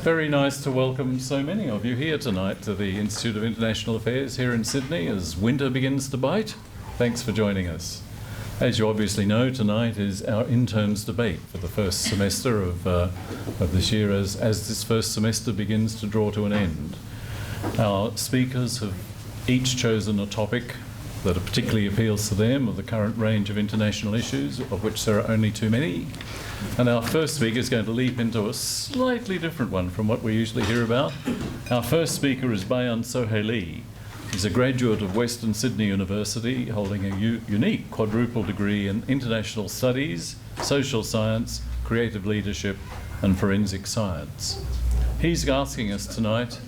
Very nice to welcome so many of you here tonight to the Institute of International Affairs here in Sydney as winter begins to bite. Thanks for joining us. As you obviously know, tonight is our interns debate for the first semester of this year as this first semester begins to draw to an end. Our speakers have each chosen a topic that particularly appeals to them of the current range of international issues, of which there are only too many. And our first speaker is going to leap into a slightly different one from what we usually hear about. Our first speaker is Bayan Sohaili. He's a graduate of Western Sydney University, holding a unique quadruple degree in international studies, social science, creative leadership, and forensic science. He's asking us tonight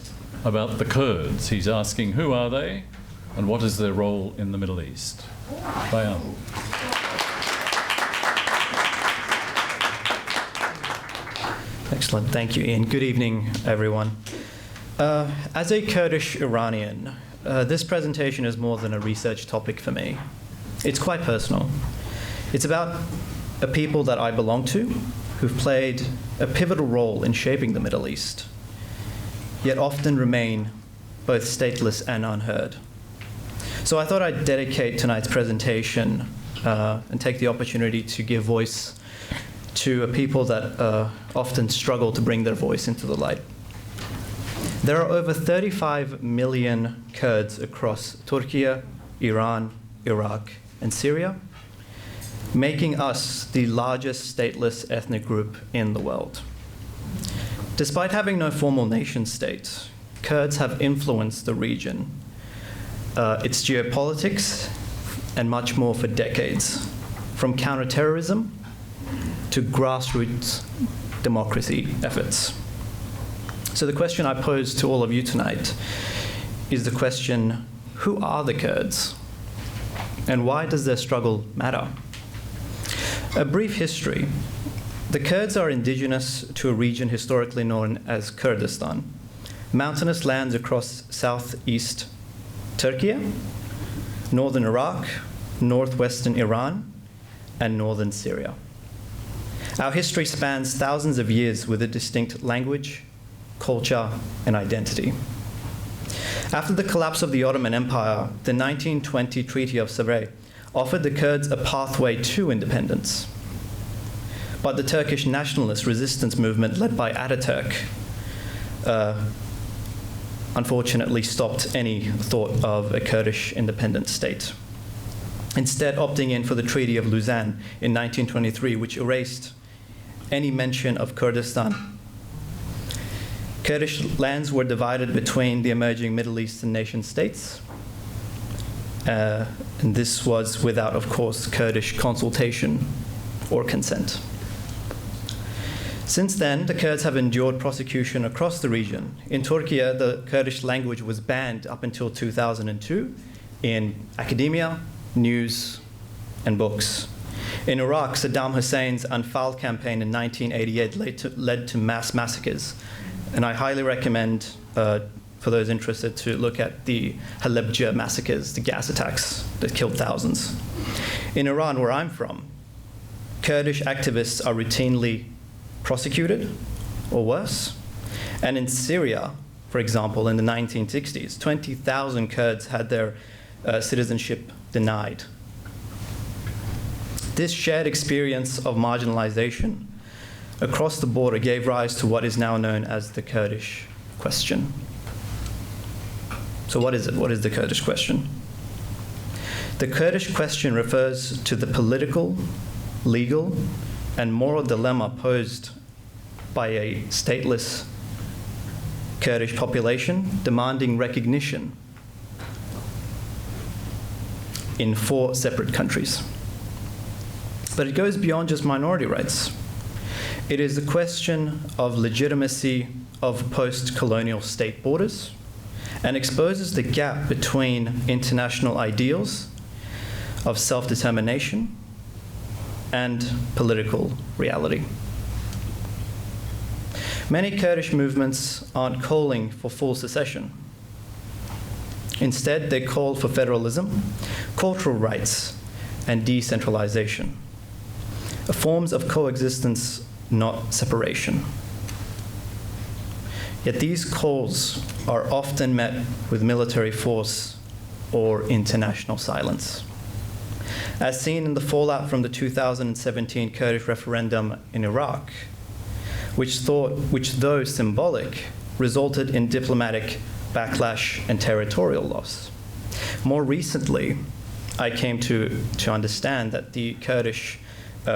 about the Kurds. He's asking who are they and what is their role in the Middle East. Bayan. Excellent, thank you, Ian. Good evening, everyone. As a Kurdish Iranian, this presentation is more than a research topic for me. It's quite personal. It's about a people that I belong to who've played a pivotal role in shaping the Middle East, yet often remain both stateless and unheard. So I thought I'd dedicate tonight's presentation and take the opportunity to give voice to a people that often struggle to bring their voice into the light. There are over 35 million Kurds across Turkey, Iran, Iraq, and Syria, making us the largest stateless ethnic group in the world. Despite having no formal nation state, Kurds have influenced the region, its geopolitics, and much more for decades, from counterterrorism to grassroots democracy efforts. So the question I pose to all of you tonight is the question, who are the Kurds? And why does their struggle matter? A brief history. The Kurds are indigenous to a region historically known as Kurdistan, mountainous lands across southeast Turkey, northern Iraq, northwestern Iran, and northern Syria. Our history spans thousands of years with a distinct language, culture, and identity. After the collapse of the Ottoman Empire, the 1920 Treaty of Sevres offered the Kurds a pathway to independence. But the Turkish nationalist resistance movement led by Ataturk unfortunately stopped any thought of a Kurdish independent state, instead opting in for the Treaty of Lausanne in 1923, which erased any mention of Kurdistan. Kurdish lands were divided between the emerging Middle Eastern nation states, and this was without, of course, Kurdish consultation or consent. Since then, the Kurds have endured prosecution across the region. In Turkey, the Kurdish language was banned up until 2002 in academia, news, and books. In Iraq, Saddam Hussein's Anfal campaign in 1988 led to mass massacres. And I highly recommend, for those interested, to look at the Halabja massacres, the gas attacks that killed thousands. In Iran, where I'm from, Kurdish activists are routinely prosecuted, or worse. And in Syria, for example, in the 1960s, 20,000 Kurds had their citizenship denied. This shared experience of marginalization across the border gave rise to what is now known as the Kurdish question. So what is it? What is the Kurdish question? The Kurdish question refers to the political, legal, and moral dilemma posed by a stateless Kurdish population demanding recognition in 4 separate countries. But it goes beyond just minority rights. It is the question of legitimacy of post-colonial state borders and exposes the gap between international ideals of self-determination and political reality. Many Kurdish movements aren't calling for full secession. Instead, they call for federalism, cultural rights, and decentralization, forms of coexistence, not separation. Yet these calls are often met with military force or international silence. As seen in the fallout from the 2017 Kurdish referendum in Iraq, which though symbolic, resulted in diplomatic backlash and territorial loss. More recently, I came to understand that the Kurdish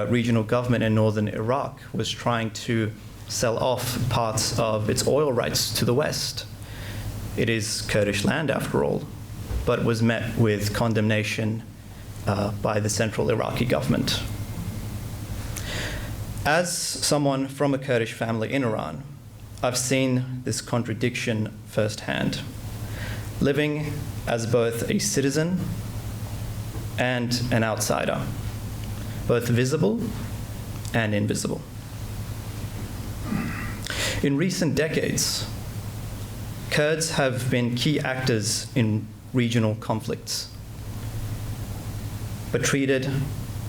regional government in northern Iraq was trying to sell off parts of its oil rights to the West. It is Kurdish land, after all, but was met with condemnation by the central Iraqi government. As someone from a Kurdish family in Iran, I've seen this contradiction firsthand, living as both a citizen and an outsider, both visible and invisible. In recent decades, Kurds have been key actors in regional conflicts, but treated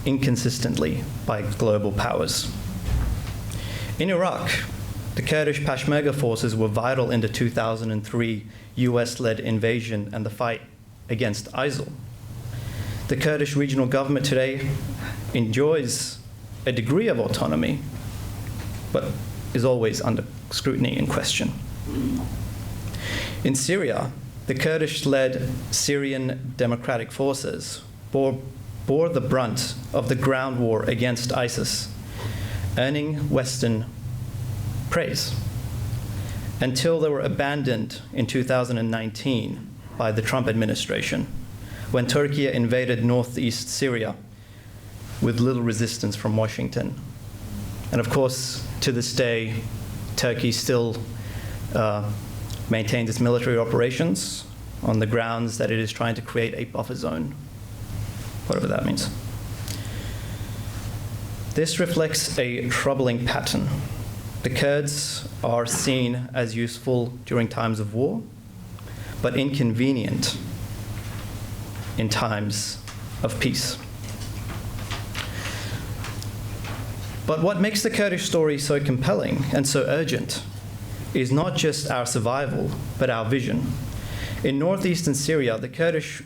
inconsistently by global powers. In Iraq, the Kurdish Peshmerga forces were vital in the 2003 US-led invasion and the fight against ISIL. The Kurdish regional government today enjoys a degree of autonomy, but is always under scrutiny and question. In Syria, the Kurdish-led Syrian Democratic Forces bore the brunt of the ground war against ISIS, earning Western praise, until they were abandoned in 2019 by the Trump administration, when Turkey invaded northeast Syria with little resistance from Washington. And of course, to this day, Turkey still maintains its military operations on the grounds that it is trying to create a buffer zone, whatever that means. This reflects a troubling pattern. The Kurds are seen as useful during times of war, but inconvenient in times of peace. But what makes the Kurdish story so compelling and so urgent is not just our survival, but our vision. In northeastern Syria, the Kurdish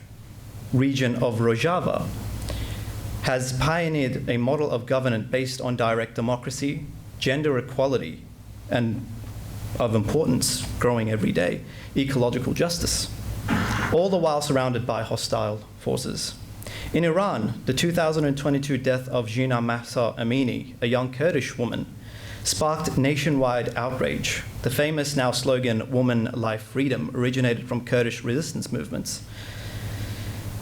region of Rojava has pioneered a model of governance based on direct democracy, gender equality, and of importance growing every day, ecological justice, all the while surrounded by hostile forces. In Iran, the 2022 death of Jina Mahsa Amini, a young Kurdish woman, sparked nationwide outrage. The famous now slogan, "Woman, Life, Freedom," originated from Kurdish resistance movements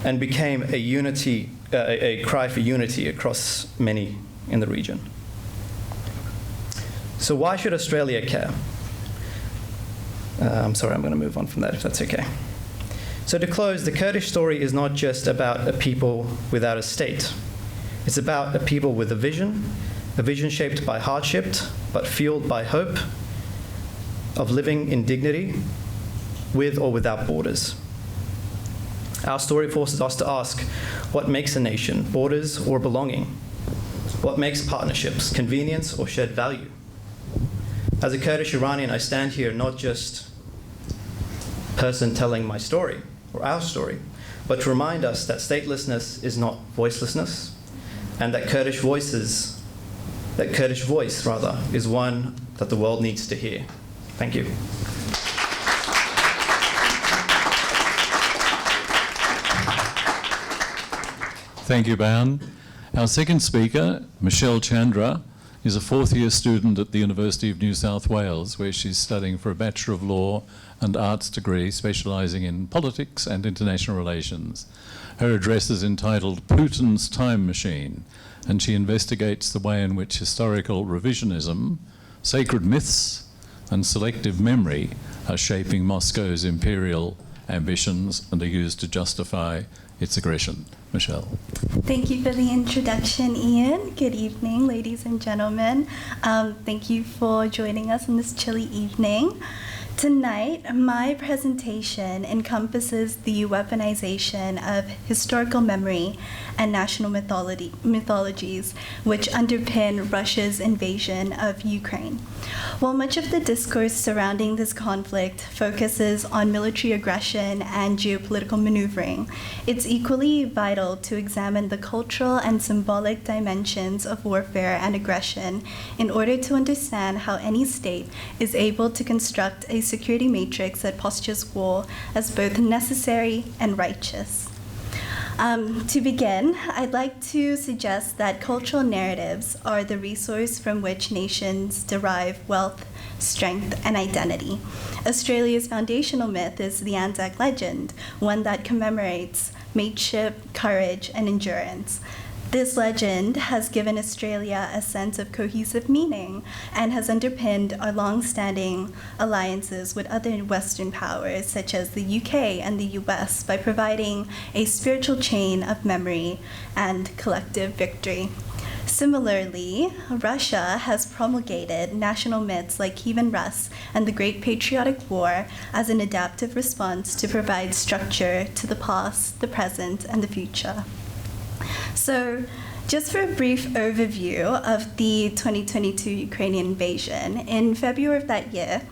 and became a cry for unity across many in the region. So why should Australia care? I'm sorry, I'm going to move on from that if that's okay. So to close, the Kurdish story is not just about a people without a state. It's about a people with a vision shaped by hardship, but fueled by hope of living in dignity with or without borders. Our story forces us to ask, what makes a nation, borders or belonging? What makes partnerships, convenience or shared value? As a Kurdish Iranian, I stand here not just a person telling my story or our story, but to remind us that statelessness is not voicelessness, and that Kurdish voice is one that the world needs to hear. Thank you. Thank you, Bayan. Our second speaker, Michelle Chandra, is a fourth-year student at the University of New South Wales, where she's studying for a Bachelor of Law and Arts degree, specialising in politics and international relations. Her address is entitled Putin's Time Machine, and she investigates the way in which historical revisionism, sacred myths, and selective memory are shaping Moscow's imperial ambitions and are used to justify its aggression. Michelle. Thank you for the introduction, Ian. Good evening, ladies and gentlemen. Thank you for joining us on this chilly evening. Tonight, my presentation encompasses the weaponization of historical memory and national mythologies which underpin Russia's invasion of Ukraine. While much of the discourse surrounding this conflict focuses on military aggression and geopolitical maneuvering, it's equally vital to examine the cultural and symbolic dimensions of warfare and aggression in order to understand how any state is able to construct a security matrix that postures war as both necessary and righteous. To begin, I'd like to suggest that cultural narratives are the resource from which nations derive wealth, strength, and identity. Australia's foundational myth is the Anzac legend, one that commemorates mateship, courage, and endurance. This legend has given Australia a sense of cohesive meaning and has underpinned our long-standing alliances with other Western powers, such as the UK and the US, by providing a spiritual chain of memory and collective victory. Similarly, Russia has promulgated national myths like Kievan Rus and the Great Patriotic War as an adaptive response to provide structure to the past, the present, and the future. So, just for a brief overview of the 2022 Ukrainian invasion, in February of that year,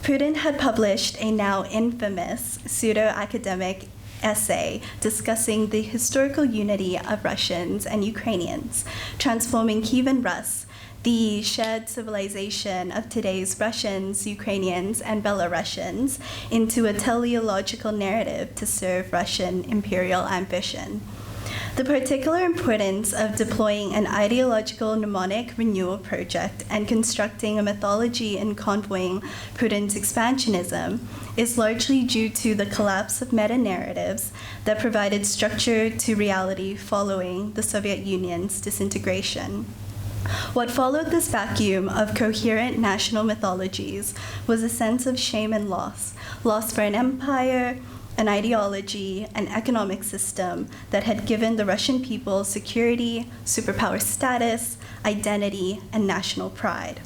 Putin had published a now infamous pseudo-academic essay discussing the historical unity of Russians and Ukrainians, transforming Kievan Rus, the shared civilization of today's Russians, Ukrainians, and Belarusians, into a teleological narrative to serve Russian imperial ambition. The particular importance of deploying an ideological mnemonic renewal project and constructing a mythology in convoying Putin's expansionism is largely due to the collapse of meta-narratives that provided structure to reality following the Soviet Union's disintegration. What followed this vacuum of coherent national mythologies was a sense of shame and loss for an empire, an ideology, an economic system that had given the Russian people security, superpower status, identity, and national pride.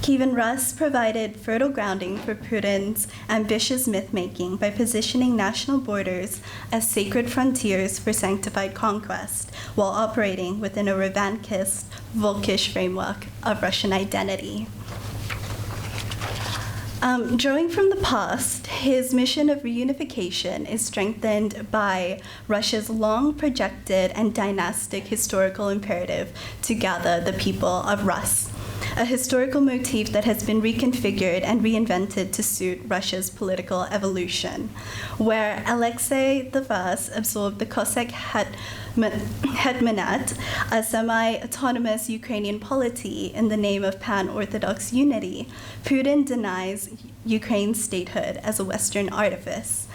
Kievan Rus provided fertile grounding for Putin's ambitious myth-making by positioning national borders as sacred frontiers for sanctified conquest, while operating within a revanchist, Volkish framework of Russian identity. Drawing from the past, his mission of reunification is strengthened by Russia's long-projected and dynastic historical imperative to gather the people of Rus, a historical motif that has been reconfigured and reinvented to suit Russia's political evolution, where Alexei I absorbed the Cossack Hetmanate, a semi-autonomous Ukrainian polity in the name of pan-Orthodox unity. Putin denies Ukraine's statehood as a Western artifice.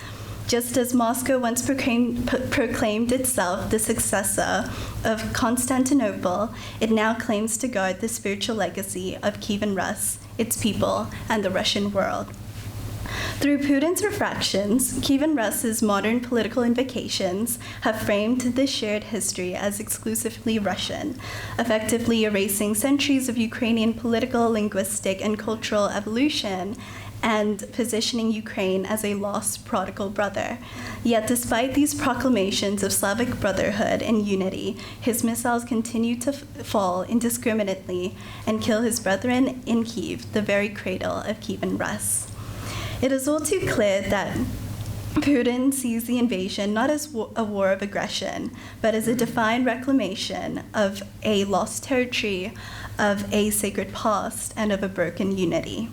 Just as Moscow once proclaimed itself the successor of Constantinople, it now claims to guard the spiritual legacy of Kievan Rus, its people, and the Russian world. Through Putin's refractions, Kievan Rus's modern political invocations have framed this shared history as exclusively Russian, effectively erasing centuries of Ukrainian political, linguistic, and cultural evolution and positioning Ukraine as a lost prodigal brother. Yet despite these proclamations of Slavic brotherhood and unity, his missiles continue to fall indiscriminately and kill his brethren in Kyiv, the very cradle of Kievan Rus. It is all too clear that Putin sees the invasion not as a war of aggression, but as a defined reclamation of a lost territory, of a sacred past, and of a broken unity.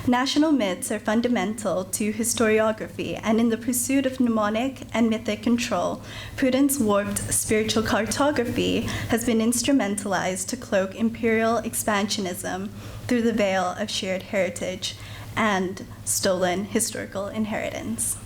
National myths are fundamental to historiography, and in the pursuit of mnemonic and mythic control, Putin's warped spiritual cartography has been instrumentalized to cloak imperial expansionism through the veil of shared heritage and stolen historical inheritance.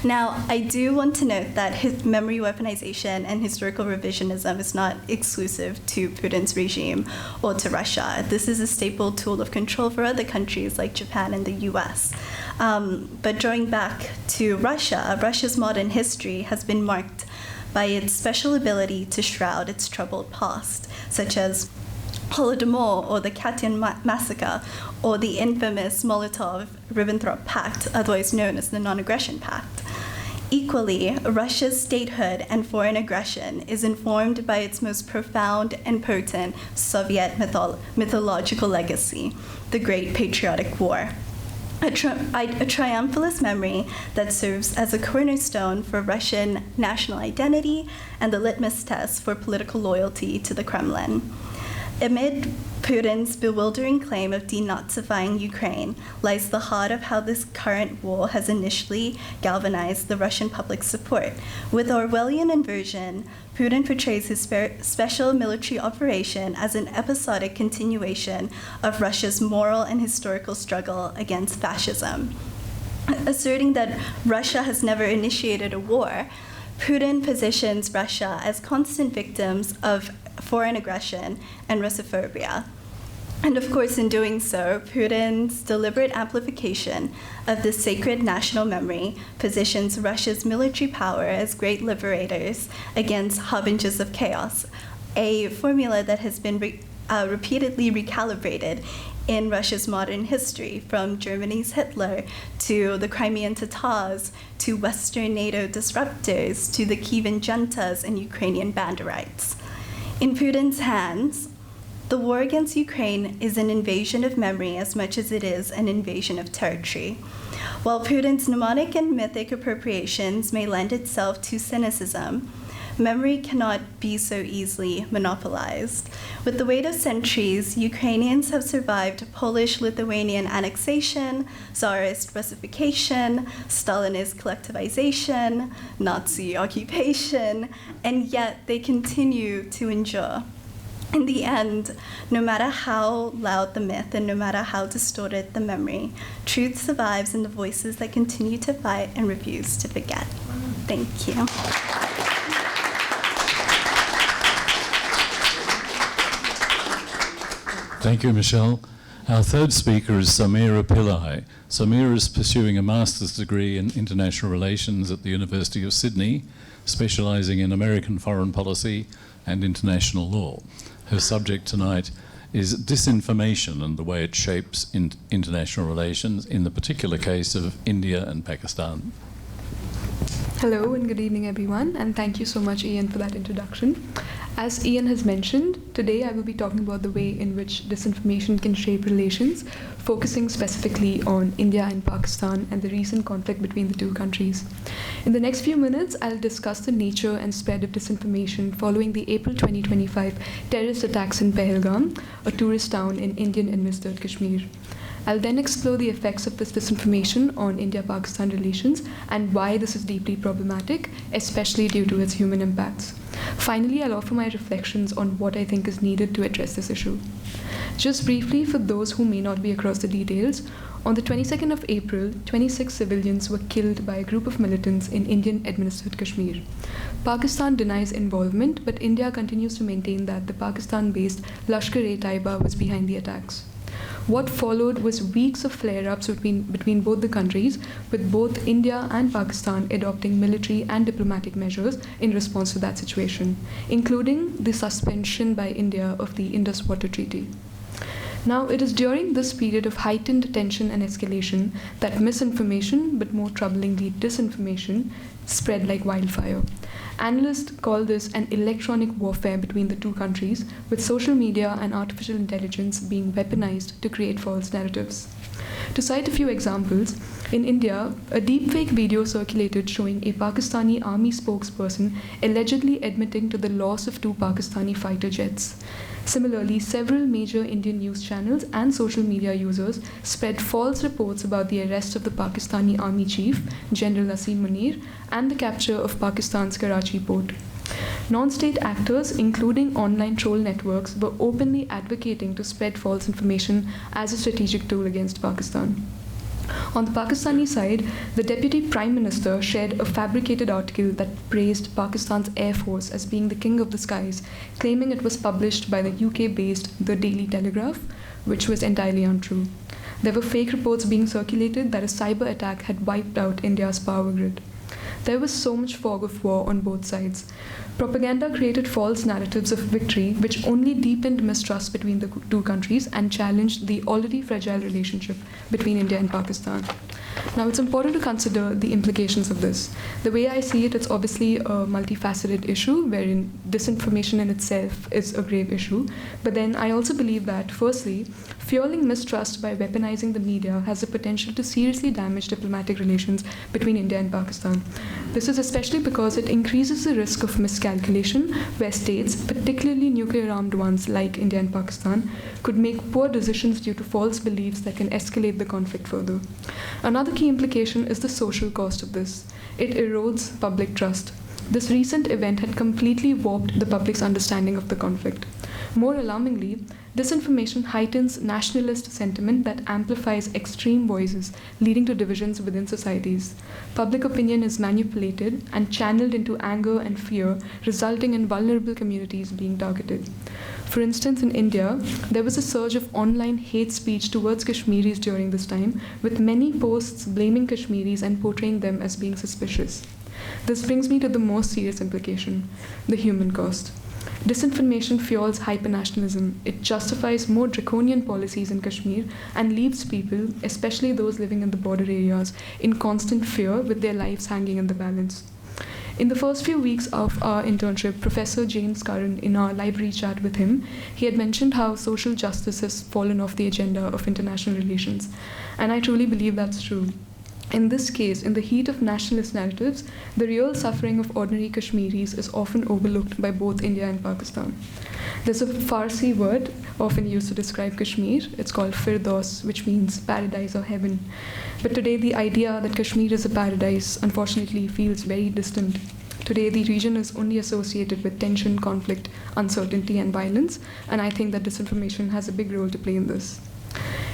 Now, I do want to note that memory weaponization and historical revisionism is not exclusive to Putin's regime or to Russia. This is a staple tool of control for other countries like Japan and the US. But drawing back to Russia, Russia's modern history has been marked by its special ability to shroud its troubled past, such as Holodomor, or the Katyn massacre, or the infamous Molotov-Ribbentrop Pact, otherwise known as the Non-Aggression Pact. Equally, Russia's statehood and foreign aggression is informed by its most profound and potent Soviet mythological legacy, the Great Patriotic War. A triumphalist memory that serves as a cornerstone for Russian national identity and the litmus test for political loyalty to the Kremlin. Amid Putin's bewildering claim of denazifying Ukraine lies the heart of how this current war has initially galvanized the Russian public support. With Orwellian inversion, Putin portrays his special military operation as an episodic continuation of Russia's moral and historical struggle against fascism. Asserting that Russia has never initiated a war, Putin positions Russia as constant victims of foreign aggression and Russophobia. And of course, in doing so, Putin's deliberate amplification of this sacred national memory positions Russia's military power as great liberators against harbingers of chaos, a formula that has been repeatedly recalibrated in Russia's modern history, from Germany's Hitler to the Crimean Tatars to Western NATO disruptors to the Kievan juntas and Ukrainian banderites. In Putin's hands, the war against Ukraine is an invasion of memory as much as it is an invasion of territory. While Putin's mnemonic and mythic appropriations may lend itself to cynicism, memory cannot be so easily monopolized. With the weight of centuries, Ukrainians have survived Polish-Lithuanian annexation, Tsarist Russification, Stalinist collectivization, Nazi occupation, and yet they continue to endure. In the end, no matter how loud the myth and no matter how distorted the memory, truth survives in the voices that continue to fight and refuse to forget. Thank you. Thank you, Michelle. Our third speaker is Sameera Pillai. Sameera is pursuing a master's degree in international relations at the University of Sydney, specialising in American foreign policy and international law. Her subject tonight is disinformation and the way it shapes international relations, in the particular case of India and Pakistan. Hello and good evening, everyone, and thank you so much, Ian, for that introduction. As Ian has mentioned, today I will be talking about the way in which disinformation can shape relations, focusing specifically on India and Pakistan and the recent conflict between the two countries. In the next few minutes, I'll discuss the nature and spread of disinformation following the April 2025 terrorist attacks in Pahalgam, a tourist town in Indian-administered Kashmir. I'll then explore the effects of this disinformation on India-Pakistan relations and why this is deeply problematic, especially due to its human impacts. Finally, I'll offer my reflections on what I think is needed to address this issue. Just briefly, for those who may not be across the details, on the 22nd of April, 26 civilians were killed by a group of militants in Indian-administered Kashmir. Pakistan denies involvement, but India continues to maintain that the Pakistan-based Lashkar-e-Taiba was behind the attacks. What followed was weeks of flare-ups between both the countries, with both India and Pakistan adopting military and diplomatic measures in response to that situation, including the suspension by India of the Indus Water Treaty. Now, it is during this period of heightened tension and escalation that misinformation, but more troublingly disinformation, spread like wildfire. Analysts call this an electronic warfare between the two countries, with social media and artificial intelligence being weaponized to create false narratives. To cite a few examples, in India, a deepfake video circulated showing a Pakistani army spokesperson allegedly admitting to the loss of 2 Pakistani fighter jets. Similarly, several major Indian news channels and social media users spread false reports about the arrest of the Pakistani army chief, General Asim Munir, and the capture of Pakistan's Karachi port. Non-state actors, including online troll networks, were openly advocating to spread false information as a strategic tool against Pakistan. On the Pakistani side, the Deputy Prime Minister shared a fabricated article that praised Pakistan's Air Force as being the king of the skies, claiming it was published by the UK-based The Daily Telegraph, which was entirely untrue. There were fake reports being circulated that a cyber attack had wiped out India's power grid. there was so much fog of war on both sides. Propaganda created false narratives of victory, which only deepened mistrust between the two countries and challenged the already fragile relationship between India and Pakistan. Now, it's important to consider the implications of this. The way I see it, it's obviously a multifaceted issue wherein disinformation in itself is a grave issue. But then I also believe that, firstly, fueling mistrust by weaponizing the media has the potential to seriously damage diplomatic relations between India and Pakistan. This is especially because it increases the risk of miscalculation, where states, particularly nuclear-armed ones like India and Pakistan, could make poor decisions due to false beliefs that can escalate the conflict further. Another key implication is the social cost of this. It erodes public trust. This recent event had completely warped the public's understanding of the conflict. More alarmingly, disinformation heightens nationalist sentiment that amplifies extreme voices, leading to divisions within societies. Public opinion is manipulated and channeled into anger and fear, resulting in vulnerable communities being targeted. For instance, in India, there was a surge of online hate speech towards Kashmiris during this time, with many posts blaming Kashmiris and portraying them as being suspicious. This brings me to the most serious implication, the human cost. Disinformation fuels hypernationalism. It justifies more draconian policies in Kashmir and leaves people, especially those living in the border areas, in constant fear with their lives hanging in the balance. In the first few weeks of our internship, Professor James Curran, in our library chat with him, he had mentioned how social justice has fallen off the agenda of international relations. And I truly believe that's true. In this case, in the heat of nationalist narratives, the real suffering of ordinary Kashmiris is often overlooked by both India and Pakistan. There's a Farsi word often used to describe Kashmir. It's called Firdaus, which means paradise or heaven. But today, the idea that Kashmir is a paradise, unfortunately, feels very distant. Today, the region is only associated with tension, conflict, uncertainty, and violence, and I think that disinformation has a big role to play in this.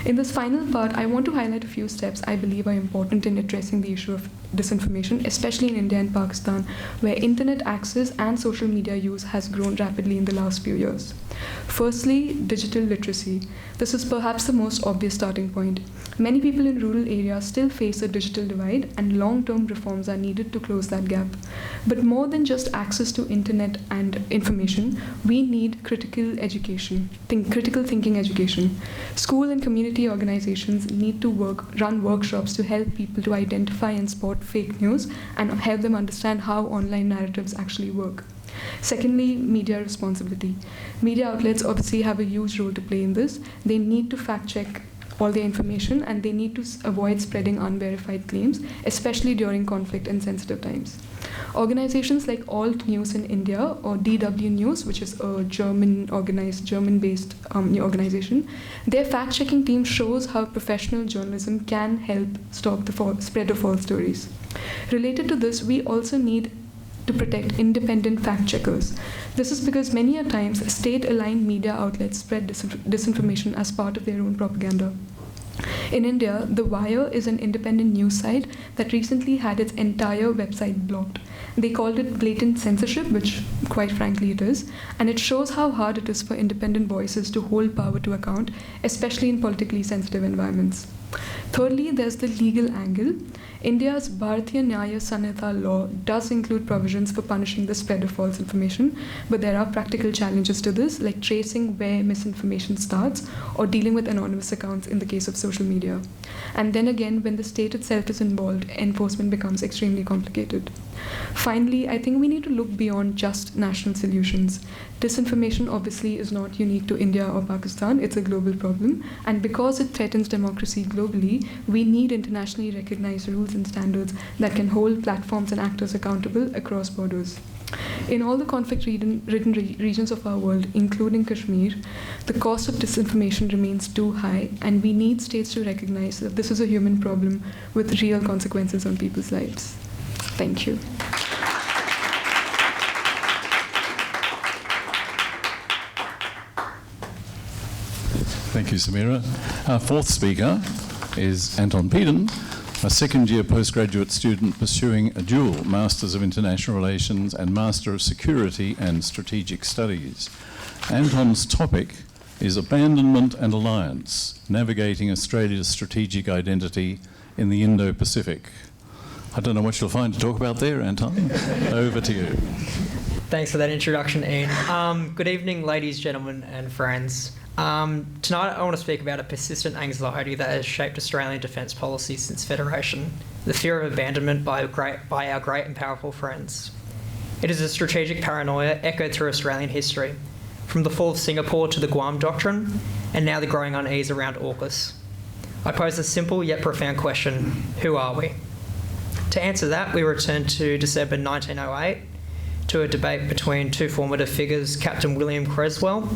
In this final part, I want to highlight a few steps I believe are important in addressing the issue of disinformation, especially in India and Pakistan, where internet access and social media use has grown rapidly in the last few years. Firstly, digital literacy. This is perhaps the most obvious starting point. Many people in rural areas still face a digital divide, and long-term reforms are needed to close that gap. But more than just access to internet and information, we need critical education, critical thinking education. School and community organizations need to run workshops to help people to identify and spot fake news and help them understand how online narratives actually work. Secondly, media responsibility. Media outlets obviously have a huge role to play in this. They need to fact-check all their information, and they need to avoid spreading unverified claims, especially during conflict and sensitive times. Organizations like Alt News in India, or DW News, which is a German-based organization, their fact-checking team shows how professional journalism can help stop the spread of false stories. Related to this, we also need to protect independent fact-checkers. This is because many a times state-aligned media outlets spread disinformation as part of their own propaganda. In India, The Wire is an independent news site that recently had its entire website blocked. They called it blatant censorship, which quite frankly it is, and it shows how hard it is for independent voices to hold power to account, especially in politically sensitive environments. Thirdly, there's the legal angle. India's Bharatiya Nyaya Sanhita law does include provisions for punishing the spread of false information, but there are practical challenges to this, like tracing where misinformation starts or dealing with anonymous accounts in the case of social media. And then again, when the state itself is involved, enforcement becomes extremely complicated. Finally, I think we need to look beyond just national solutions. Disinformation obviously is not unique to India or Pakistan, it's a global problem, and because it threatens democracy globally, we need internationally recognized rules and standards that can hold platforms and actors accountable across borders. In all the conflict-ridden regions of our world, including Kashmir, the cost of disinformation remains too high, and we need states to recognize that this is a human problem with real consequences on people's lives. Thank you. Thank you, Sameera. Our fourth speaker is Anton Peden, a second-year postgraduate student pursuing a dual Masters of International Relations and Master of Security and Strategic Studies. Anton's topic is Abandonment and Alliance, Navigating Australia's Strategic Identity in the Indo-Pacific. I don't know what you'll find to talk about there, Anton. Over to you. Thanks for that introduction, Ian. Good evening, ladies, gentlemen, and friends. Tonight I want to speak about a persistent anxiety that has shaped Australian defence policy since Federation, the fear of abandonment by our great and powerful friends. It is a strategic paranoia echoed through Australian history, from the fall of Singapore to the Guam Doctrine, and now the growing unease around AUKUS. I pose a simple yet profound question: who are we? To answer that, we return to December 1908, to a debate between two formative figures, Captain William Creswell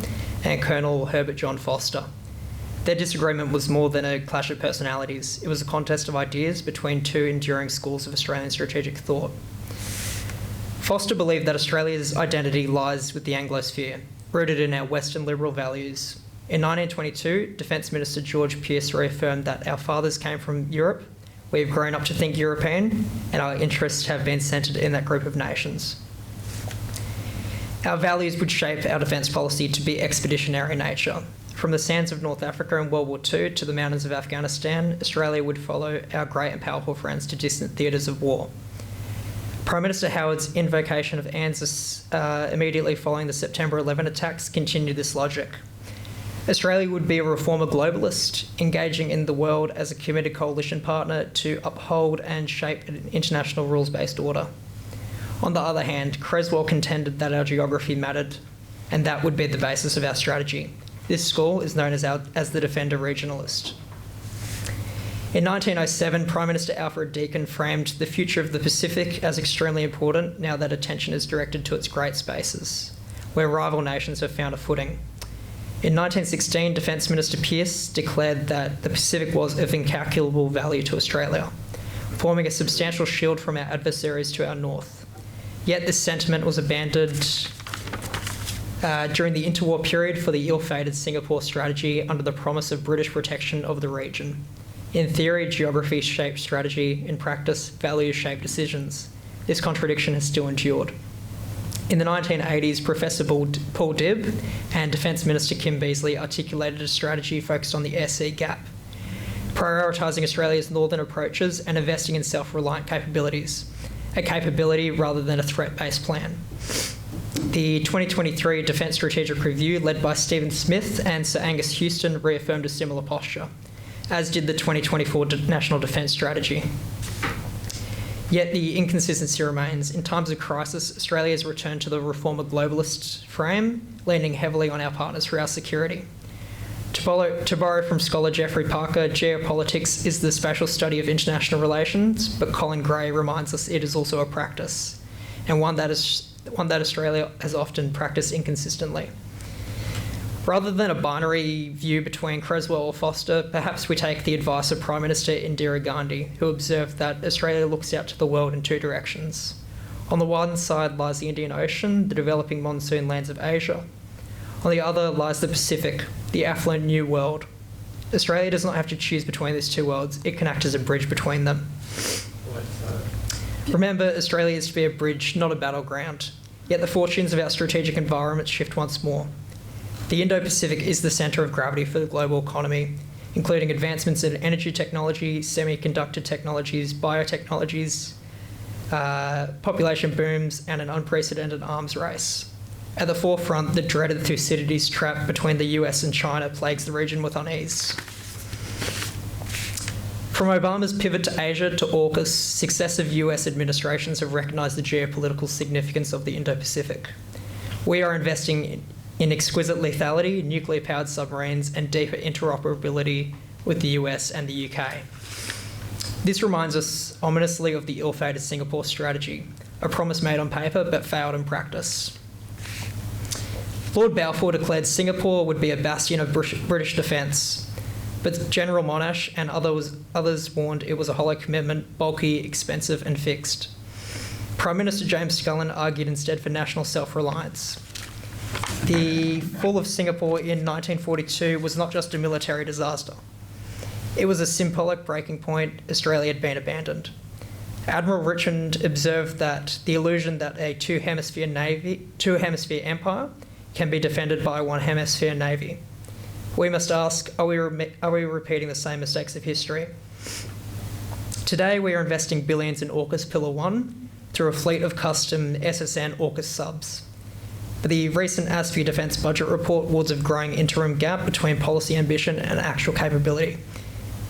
and Colonel Herbert John Foster. Their disagreement was more than a clash of personalities. It was a contest of ideas between two enduring schools of Australian strategic thought. Foster believed that Australia's identity lies with the Anglosphere, rooted in our Western liberal values. In 1922, Defence Minister George Pearce reaffirmed that our fathers came from Europe, we have grown up to think European, and our interests have been centred in that group of nations. Our values would shape our defence policy to be expeditionary in nature. From the sands of North Africa in World War II to the mountains of Afghanistan, Australia would follow our great and powerful friends to distant theatres of war. Prime Minister Howard's invocation of ANZUS immediately following the September 11 attacks continued this logic. Australia would be a reformer globalist, engaging in the world as a committed coalition partner to uphold and shape an international rules-based order. On the other hand, Creswell contended that our geography mattered, and that would be the basis of our strategy. This school is known as the Defender Regionalist. In 1907, Prime Minister Alfred Deakin framed the future of the Pacific as extremely important now that attention is directed to its great spaces, where rival nations have found a footing. In 1916, Defence Minister Pearce declared that the Pacific was of incalculable value to Australia, forming a substantial shield from our adversaries to our north. Yet this sentiment was abandoned during the interwar period for the ill-fated Singapore strategy under the promise of British protection of the region. In theory, geography shaped strategy. In practice, values shaped decisions. This contradiction has still endured. In the 1980s, Professor Paul Dibb and Defence Minister Kim Beazley articulated a strategy focused on the air sea gap, prioritising Australia's northern approaches and investing in self-reliant capabilities, a capability rather than a threat-based plan. The 2023 Defence Strategic Review, led by Stephen Smith and Sir Angus Houston, reaffirmed a similar posture, as did the 2024 National Defence Strategy. Yet the inconsistency remains. In times of crisis, Australia has returned to the reformer globalist frame, leaning heavily on our partners for our security. To borrow from scholar Geoffrey Parker, geopolitics is the spatial study of international relations, but Colin Gray reminds us it is also a practice, and one that Australia has often practiced inconsistently. Rather than a binary view between Creswell or Foster, perhaps we take the advice of Prime Minister Indira Gandhi, who observed that Australia looks out to the world in two directions. On the one side lies the Indian Ocean, the developing monsoon lands of Asia. On the other lies the Pacific, the affluent New World. Australia does not have to choose between these two worlds, it can act as a bridge between them. Remember, Australia is to be a bridge, not a battleground. Yet the fortunes of our strategic environment shift once more. The Indo-Pacific is the centre of gravity for the global economy, including advancements in energy technology, semiconductor technologies, biotechnologies, population booms, and an unprecedented arms race. At the forefront, the dreaded Thucydides trap between the US and China plagues the region with unease. From Obama's pivot to Asia to AUKUS, successive US administrations have recognised the geopolitical significance of the Indo-Pacific. We are investing in exquisite lethality, nuclear-powered submarines, and deeper interoperability with the US and the UK. This reminds us ominously of the ill-fated Singapore strategy, a promise made on paper but failed in practice. Lord Balfour declared Singapore would be a bastion of British defence, but General Monash and others warned it was a hollow commitment, bulky, expensive and fixed. Prime Minister James Scullin argued instead for national self-reliance. The fall of Singapore in 1942 was not just a military disaster. It was a symbolic breaking point. Australia had been abandoned. Admiral Richmond observed that the illusion that a two-hemisphere empire can be defended by a one-hemisphere navy. We must ask, are we repeating the same mistakes of history? Today, we are investing billions in AUKUS Pillar 1 through a fleet of custom SSN AUKUS subs. But the recent ASPI Defence Budget Report warns of growing interim gap between policy ambition and actual capability,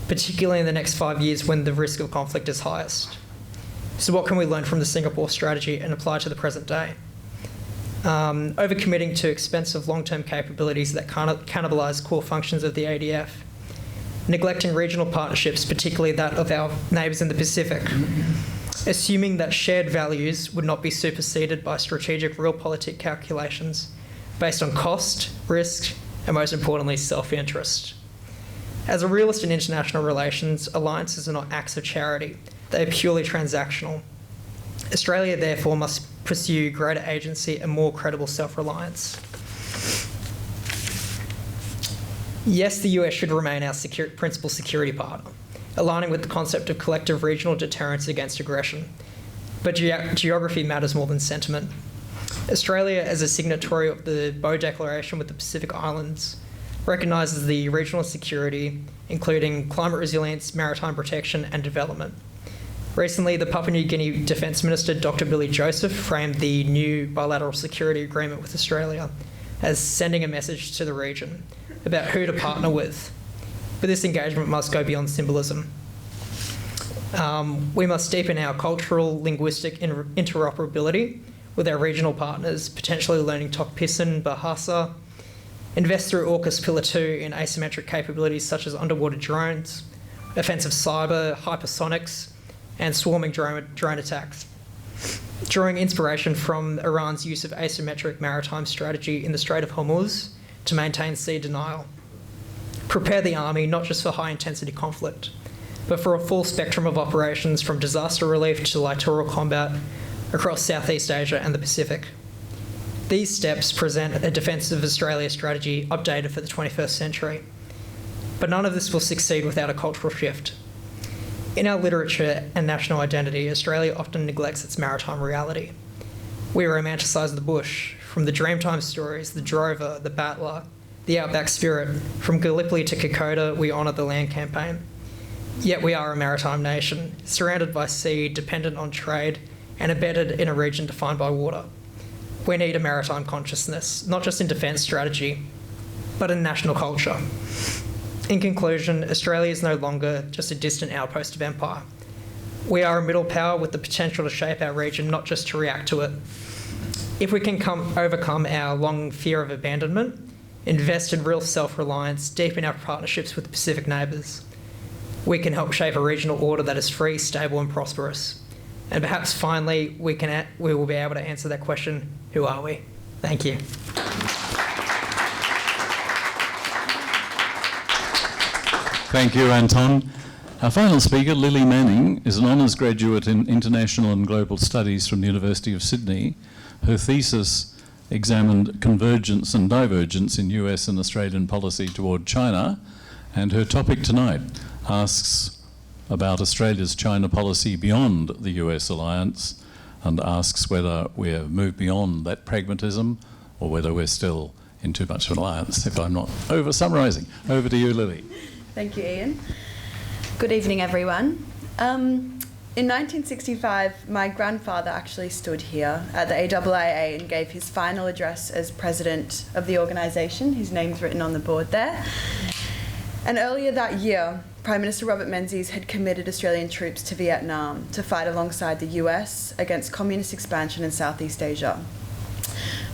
particularly in the next 5 years when the risk of conflict is highest. So what can we learn from the Singapore strategy and apply to the present day? Overcommitting to expensive long-term capabilities that cannibalise core functions of the ADF, neglecting regional partnerships, particularly that of our neighbours in the Pacific, assuming that shared values would not be superseded by strategic realpolitik calculations based on cost, risk, and most importantly, self-interest. As a realist in international relations, alliances are not acts of charity. They are purely transactional. Australia, therefore, must pursue greater agency and more credible self-reliance. Yes, the US should remain our principal security partner, aligning with the concept of collective regional deterrence against aggression. But geography matters more than sentiment. Australia, as a signatory of the Boe Declaration with the Pacific Islands, recognises the regional security, including climate resilience, maritime protection, and development. Recently, the Papua New Guinea Defence Minister, Dr. Billy Joseph, framed the new bilateral security agreement with Australia as sending a message to the region about who to partner with. But this engagement must go beyond symbolism. We must deepen our cultural, linguistic interoperability with our regional partners, potentially learning Tok Pisin, Bahasa, invest through AUKUS Pillar 2 in asymmetric capabilities such as underwater drones, offensive cyber, hypersonics, and swarming drone attacks, drawing inspiration from Iran's use of asymmetric maritime strategy in the Strait of Hormuz to maintain sea denial. Prepare the army not just for high-intensity conflict, but for a full spectrum of operations from disaster relief to littoral combat across Southeast Asia and the Pacific. These steps present a Defence of Australia strategy updated for the 21st century. But none of this will succeed without a cultural shift. In our literature and national identity, Australia often neglects its maritime reality. We romanticise the bush, from the Dreamtime stories, the drover, the battler, the outback spirit. From Gallipoli to Kokoda, we honour the land campaign. Yet we are a maritime nation, surrounded by sea, dependent on trade, and embedded in a region defined by water. We need a maritime consciousness, not just in defence strategy, but in national culture. In conclusion, Australia is no longer just a distant outpost of empire. We are a middle power with the potential to shape our region, not just to react to it. If we can overcome our long fear of abandonment, invest in real self-reliance, deepen our partnerships with Pacific neighbours, we can help shape a regional order that is free, stable and prosperous. And perhaps finally, we will be able to answer that question, who are we? Thank you. Thank you, Anton. Our final speaker, Lily Manning, is an honours graduate in International and Global Studies from the University of Sydney. Her thesis examined convergence and divergence in US and Australian policy toward China, and her topic tonight asks about Australia's China policy beyond the US alliance and asks whether we're moved beyond that pragmatism or whether we're still in too much of an alliance, if I'm not over-summarising. Over to you, Lily. Thank you, Ian. Good evening, everyone. In 1965, my grandfather actually stood here at the AIIA and gave his final address as president of the organisation. His name's written on the board there. And earlier that year, Prime Minister Robert Menzies had committed Australian troops to Vietnam to fight alongside the US against communist expansion in Southeast Asia.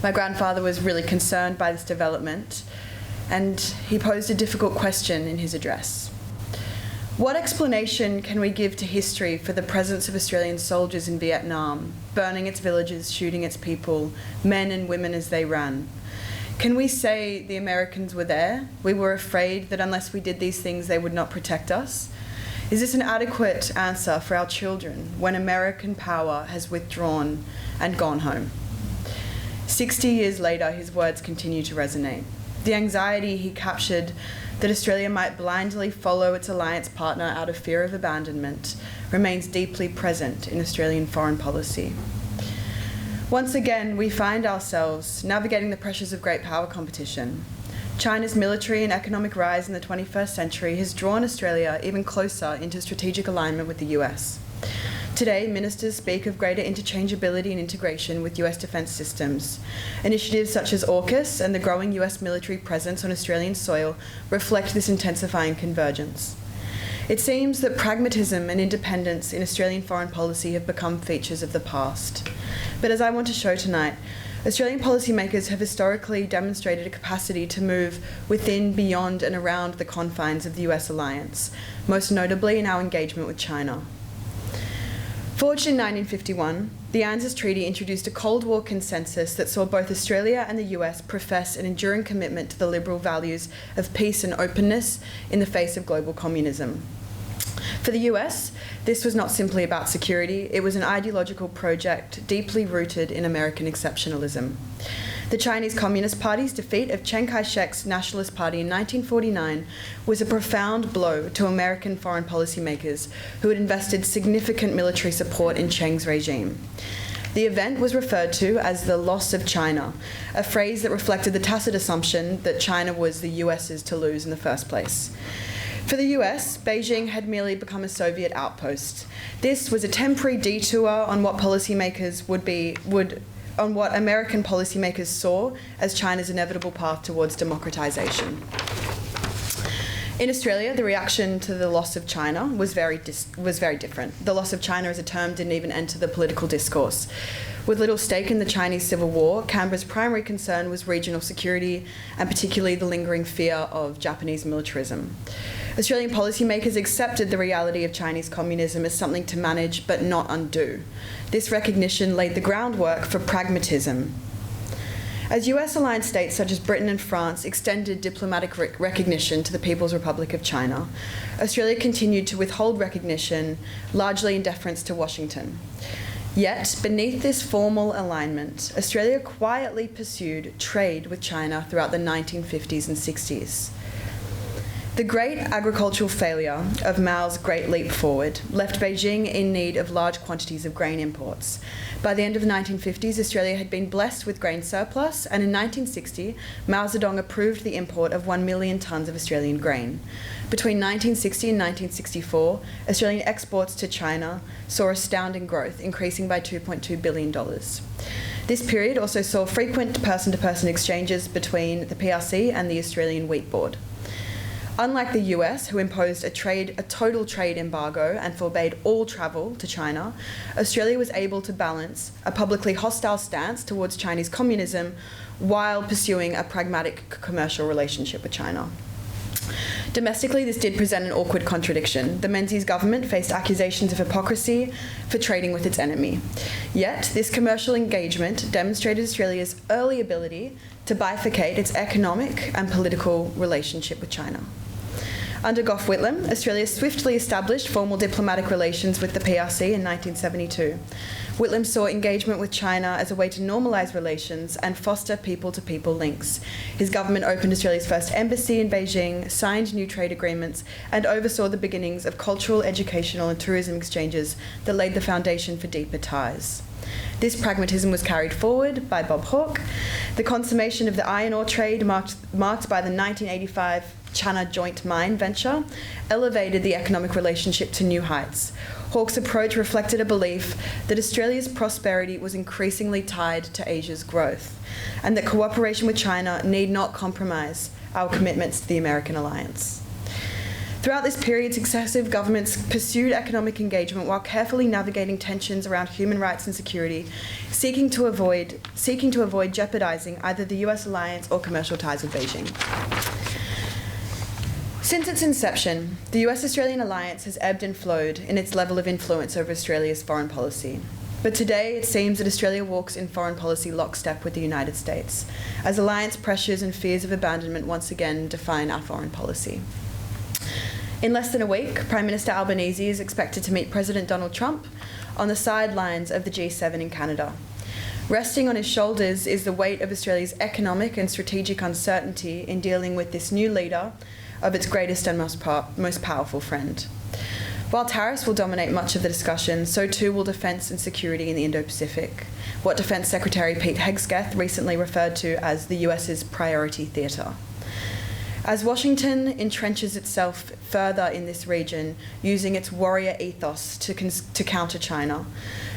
My grandfather was really concerned by this development, and he posed a difficult question in his address. What explanation can we give to history for the presence of Australian soldiers in Vietnam, burning its villages, shooting its people, men and women as they ran? Can we say the Americans were there? We were afraid that unless we did these things, they would not protect us? Is this an adequate answer for our children when American power has withdrawn and gone home? 60 years later, his words continue to resonate. The anxiety he captured that Australia might blindly follow its alliance partner out of fear of abandonment remains deeply present in Australian foreign policy. Once again, we find ourselves navigating the pressures of great power competition, China's military and economic rise in the 21st century has drawn Australia even closer into strategic alignment with the US. Today, ministers speak of greater interchangeability and integration with US defence systems. Initiatives such as AUKUS and the growing US military presence on Australian soil reflect this intensifying convergence. It seems that pragmatism and independence in Australian foreign policy have become features of the past. But as I want to show tonight, Australian policymakers have historically demonstrated a capacity to move within, beyond, and around the confines of the US alliance, most notably in our engagement with China. Forged in 1951, the ANZUS Treaty introduced a Cold War consensus that saw both Australia and the US profess an enduring commitment to the liberal values of peace and openness in the face of global communism. For the US, this was not simply about security, it was an ideological project deeply rooted in American exceptionalism. The Chinese Communist Party's defeat of Chiang Kai-shek's Nationalist Party in 1949 was a profound blow to American foreign policymakers who had invested significant military support in Chiang's regime. The event was referred to as the loss of China, a phrase that reflected the tacit assumption that China was the US's to lose in the first place. For the US, Beijing had merely become a Soviet outpost. This was a temporary detour on what American policymakers saw as China's inevitable path towards democratization. In Australia, the reaction to the loss of China was very different. The loss of China as a term didn't even enter the political discourse. With little stake in the Chinese Civil War, Canberra's primary concern was regional security, and particularly the lingering fear of Japanese militarism. Australian policymakers accepted the reality of Chinese communism as something to manage but not undo. This recognition laid the groundwork for pragmatism. As US-aligned states such as Britain and France extended diplomatic recognition to the People's Republic of China, Australia continued to withhold recognition, largely in deference to Washington. Yet, beneath this formal alignment, Australia quietly pursued trade with China throughout the 1950s and 60s. The great agricultural failure of Mao's Great Leap Forward left Beijing in need of large quantities of grain imports. By the end of the 1950s, Australia had been blessed with grain surplus, and in 1960, Mao Zedong approved the import of 1 million tonnes of Australian grain. Between 1960 and 1964, Australian exports to China saw astounding growth, increasing by $2.2 billion. This period also saw frequent person-to-person exchanges between the PRC and the Australian Wheat Board. Unlike the US, who imposed a total trade embargo and forbade all travel to China, Australia was able to balance a publicly hostile stance towards Chinese communism while pursuing a pragmatic commercial relationship with China. Domestically, this did present an awkward contradiction. The Menzies government faced accusations of hypocrisy for trading with its enemy. Yet, this commercial engagement demonstrated Australia's early ability to bifurcate its economic and political relationship with China. Under Gough Whitlam, Australia swiftly established formal diplomatic relations with the PRC in 1972. Whitlam saw engagement with China as a way to normalise relations and foster people-to-people links. His government opened Australia's first embassy in Beijing, signed new trade agreements, and oversaw the beginnings of cultural, educational and tourism exchanges that laid the foundation for deeper ties. This pragmatism was carried forward by Bob Hawke. The consummation of the iron ore trade marked by the 1985 China joint mine venture elevated the economic relationship to new heights. Hawke's approach reflected a belief that Australia's prosperity was increasingly tied to Asia's growth, and that cooperation with China need not compromise our commitments to the American alliance. Throughout this period, successive governments pursued economic engagement while carefully navigating tensions around human rights and security, seeking to avoid jeopardizing either the US alliance or commercial ties with Beijing. Since its inception, the US-Australian alliance has ebbed and flowed in its level of influence over Australia's foreign policy. But today, it seems that Australia walks in foreign policy lockstep with the United States, as alliance pressures and fears of abandonment once again define our foreign policy. In less than a week, Prime Minister Albanese is expected to meet President Donald Trump on the sidelines of the G7 in Canada. Resting on his shoulders is the weight of Australia's economic and strategic uncertainty in dealing with this new leader of its greatest and most powerful friend. While tariffs will dominate much of the discussion, so too will defence and security in the Indo-Pacific, what Defence Secretary Pete Hegseth recently referred to as the US's priority theatre. As Washington entrenches itself further in this region, using its warrior ethos to counter China,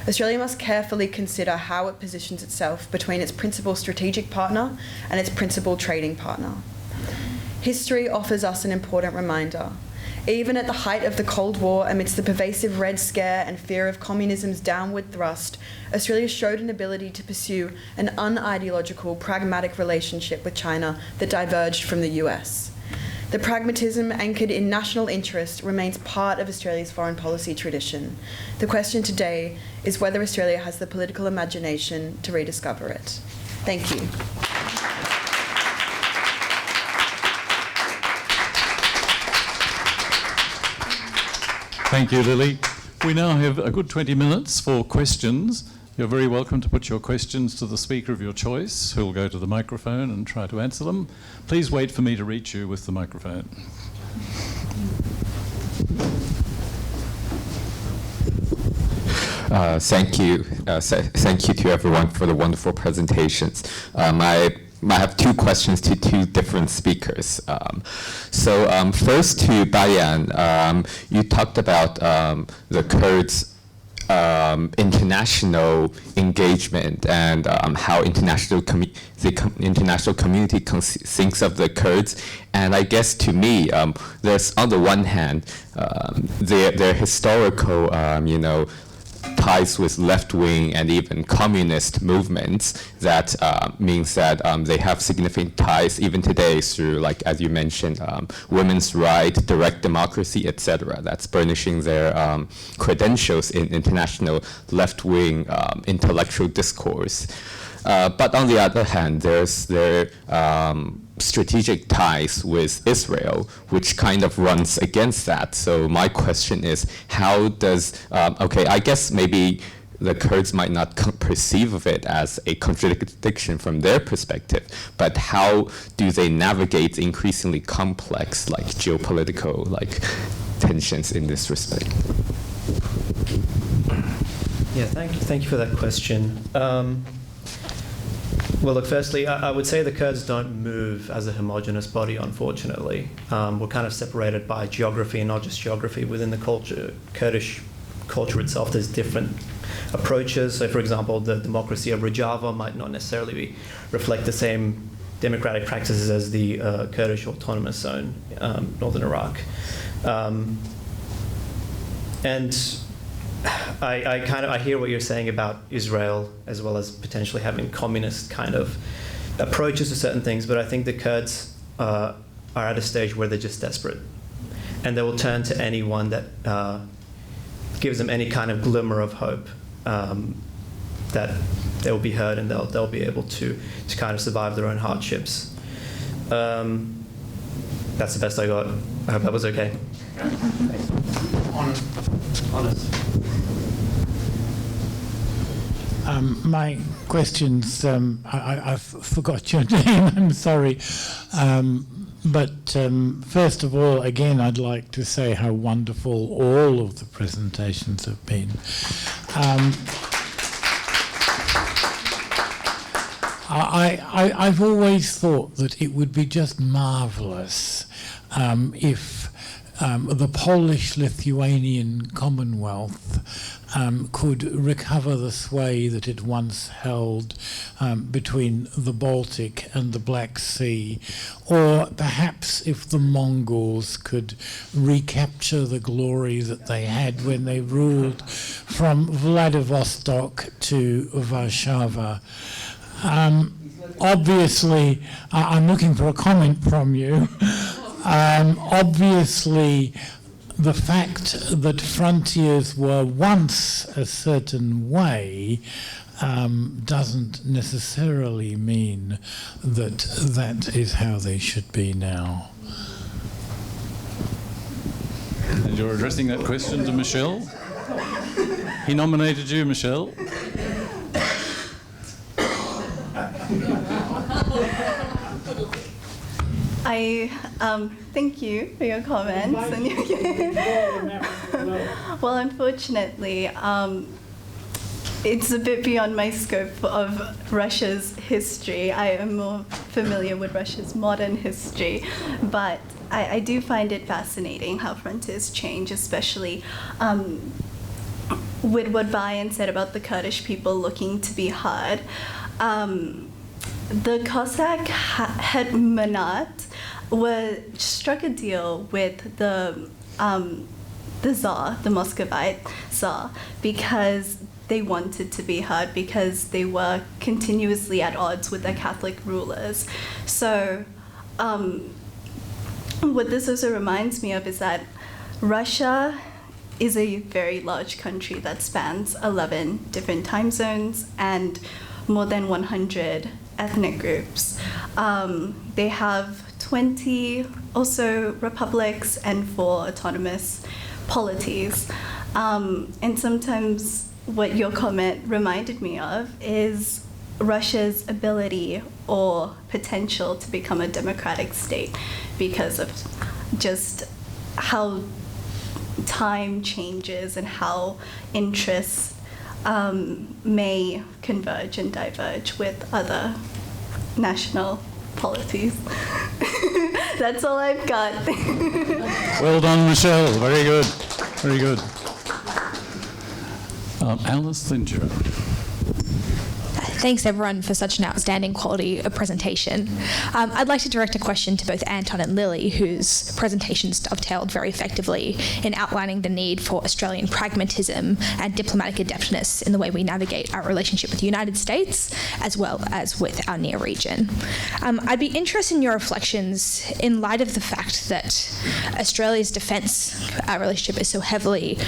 Australia must carefully consider how it positions itself between its principal strategic partner and its principal trading partner. History offers us an important reminder. Even at the height of the Cold War, amidst the pervasive Red Scare and fear of communism's downward thrust, Australia showed an ability to pursue an unideological, pragmatic relationship with China that diverged from the US. The pragmatism anchored in national interest remains part of Australia's foreign policy tradition. The question today is whether Australia has the political imagination to rediscover it. Thank you. Thank you, Lily. We now have a good 20 minutes for questions. You're very welcome to put your questions to the speaker of your choice, who will go to the microphone and try to answer them. Please wait for me to reach you with the microphone. Thank you. Thank you to everyone for the wonderful presentations. I have two questions to two different speakers. First to Bayan, you talked about the Kurds' international engagement and how the international community thinks of the Kurds. And I guess to me, there's on the one hand, their historical, ties with left-wing and even communist movements that means that they have significant ties even today through, like as you mentioned, women's rights, direct democracy, etc. That's burnishing their credentials in international left-wing intellectual discourse. But on the other hand, there's their strategic ties with Israel, which kind of runs against that. So my question is, how does, I guess maybe the Kurds might not perceive of it as a contradiction from their perspective, but how do they navigate increasingly complex, like geopolitical, tensions in this respect? Yeah, thank you for that question. Well, look, firstly, I would say the Kurds don't move as a homogenous body, unfortunately. We're kind of separated by geography, and not just geography, within the culture. Kurdish culture itself, there's different approaches. So, for example, the democracy of Rojava might not necessarily reflect the same democratic practices as the Kurdish autonomous zone, northern Iraq. And I hear what you're saying about Israel, as well as potentially having communist kind of approaches to certain things, but I think the Kurds are at a stage where they're just desperate, and they will turn to anyone that gives them any kind of glimmer of hope that they will be heard and they'll be able to kind of survive their own hardships. That's the best I got. I hope that was okay. Honest. My questions, I forgot your name, I'm sorry. But first of all, again, I'd like to say how wonderful all of the presentations have been. I've always thought that it would be just marvellous if the Polish-Lithuanian Commonwealth could recover the sway that it once held between the Baltic and the Black Sea, or perhaps if the Mongols could recapture the glory that they had when they ruled from Vladivostok to Warsaw. Obviously, I'm looking for a comment from you. Obviously, the fact that frontiers were once a certain way doesn't necessarily mean that that is how they should be now. And you're addressing that question to Michelle? He nominated you, Michelle. Thank you for your comments. Well, unfortunately, it's a bit beyond my scope of Russia's history. I am more familiar with Russia's modern history, but I do find it fascinating how frontiers change, especially with what Bayan said about the Kurdish people looking to be heard. The Cossack Hetmanat struck a deal with the Tsar, the Muscovite Tsar, because they wanted to be heard, because they were continuously at odds with their Catholic rulers. So what this also reminds me of is that Russia is a very large country that spans 11 different time zones and more than 100 ethnic groups. They have 20 also republics and 4 autonomous polities. And sometimes what your comment reminded me of is Russia's ability or potential to become a democratic state because of just how time changes and how interests may converge and diverge with other national polities. That's all I've got. Well done, Michelle. Very good. Very good. Alice Linger. Thanks everyone for such an outstanding quality of presentation. I'd like to direct a question to both Anton and Lily, whose presentations dovetailed very effectively in outlining the need for Australian pragmatism and diplomatic adeptness in the way we navigate our relationship with the United States, as well as with our near region. I'd be interested in your reflections in light of the fact that Australia's defence relationship is so heavily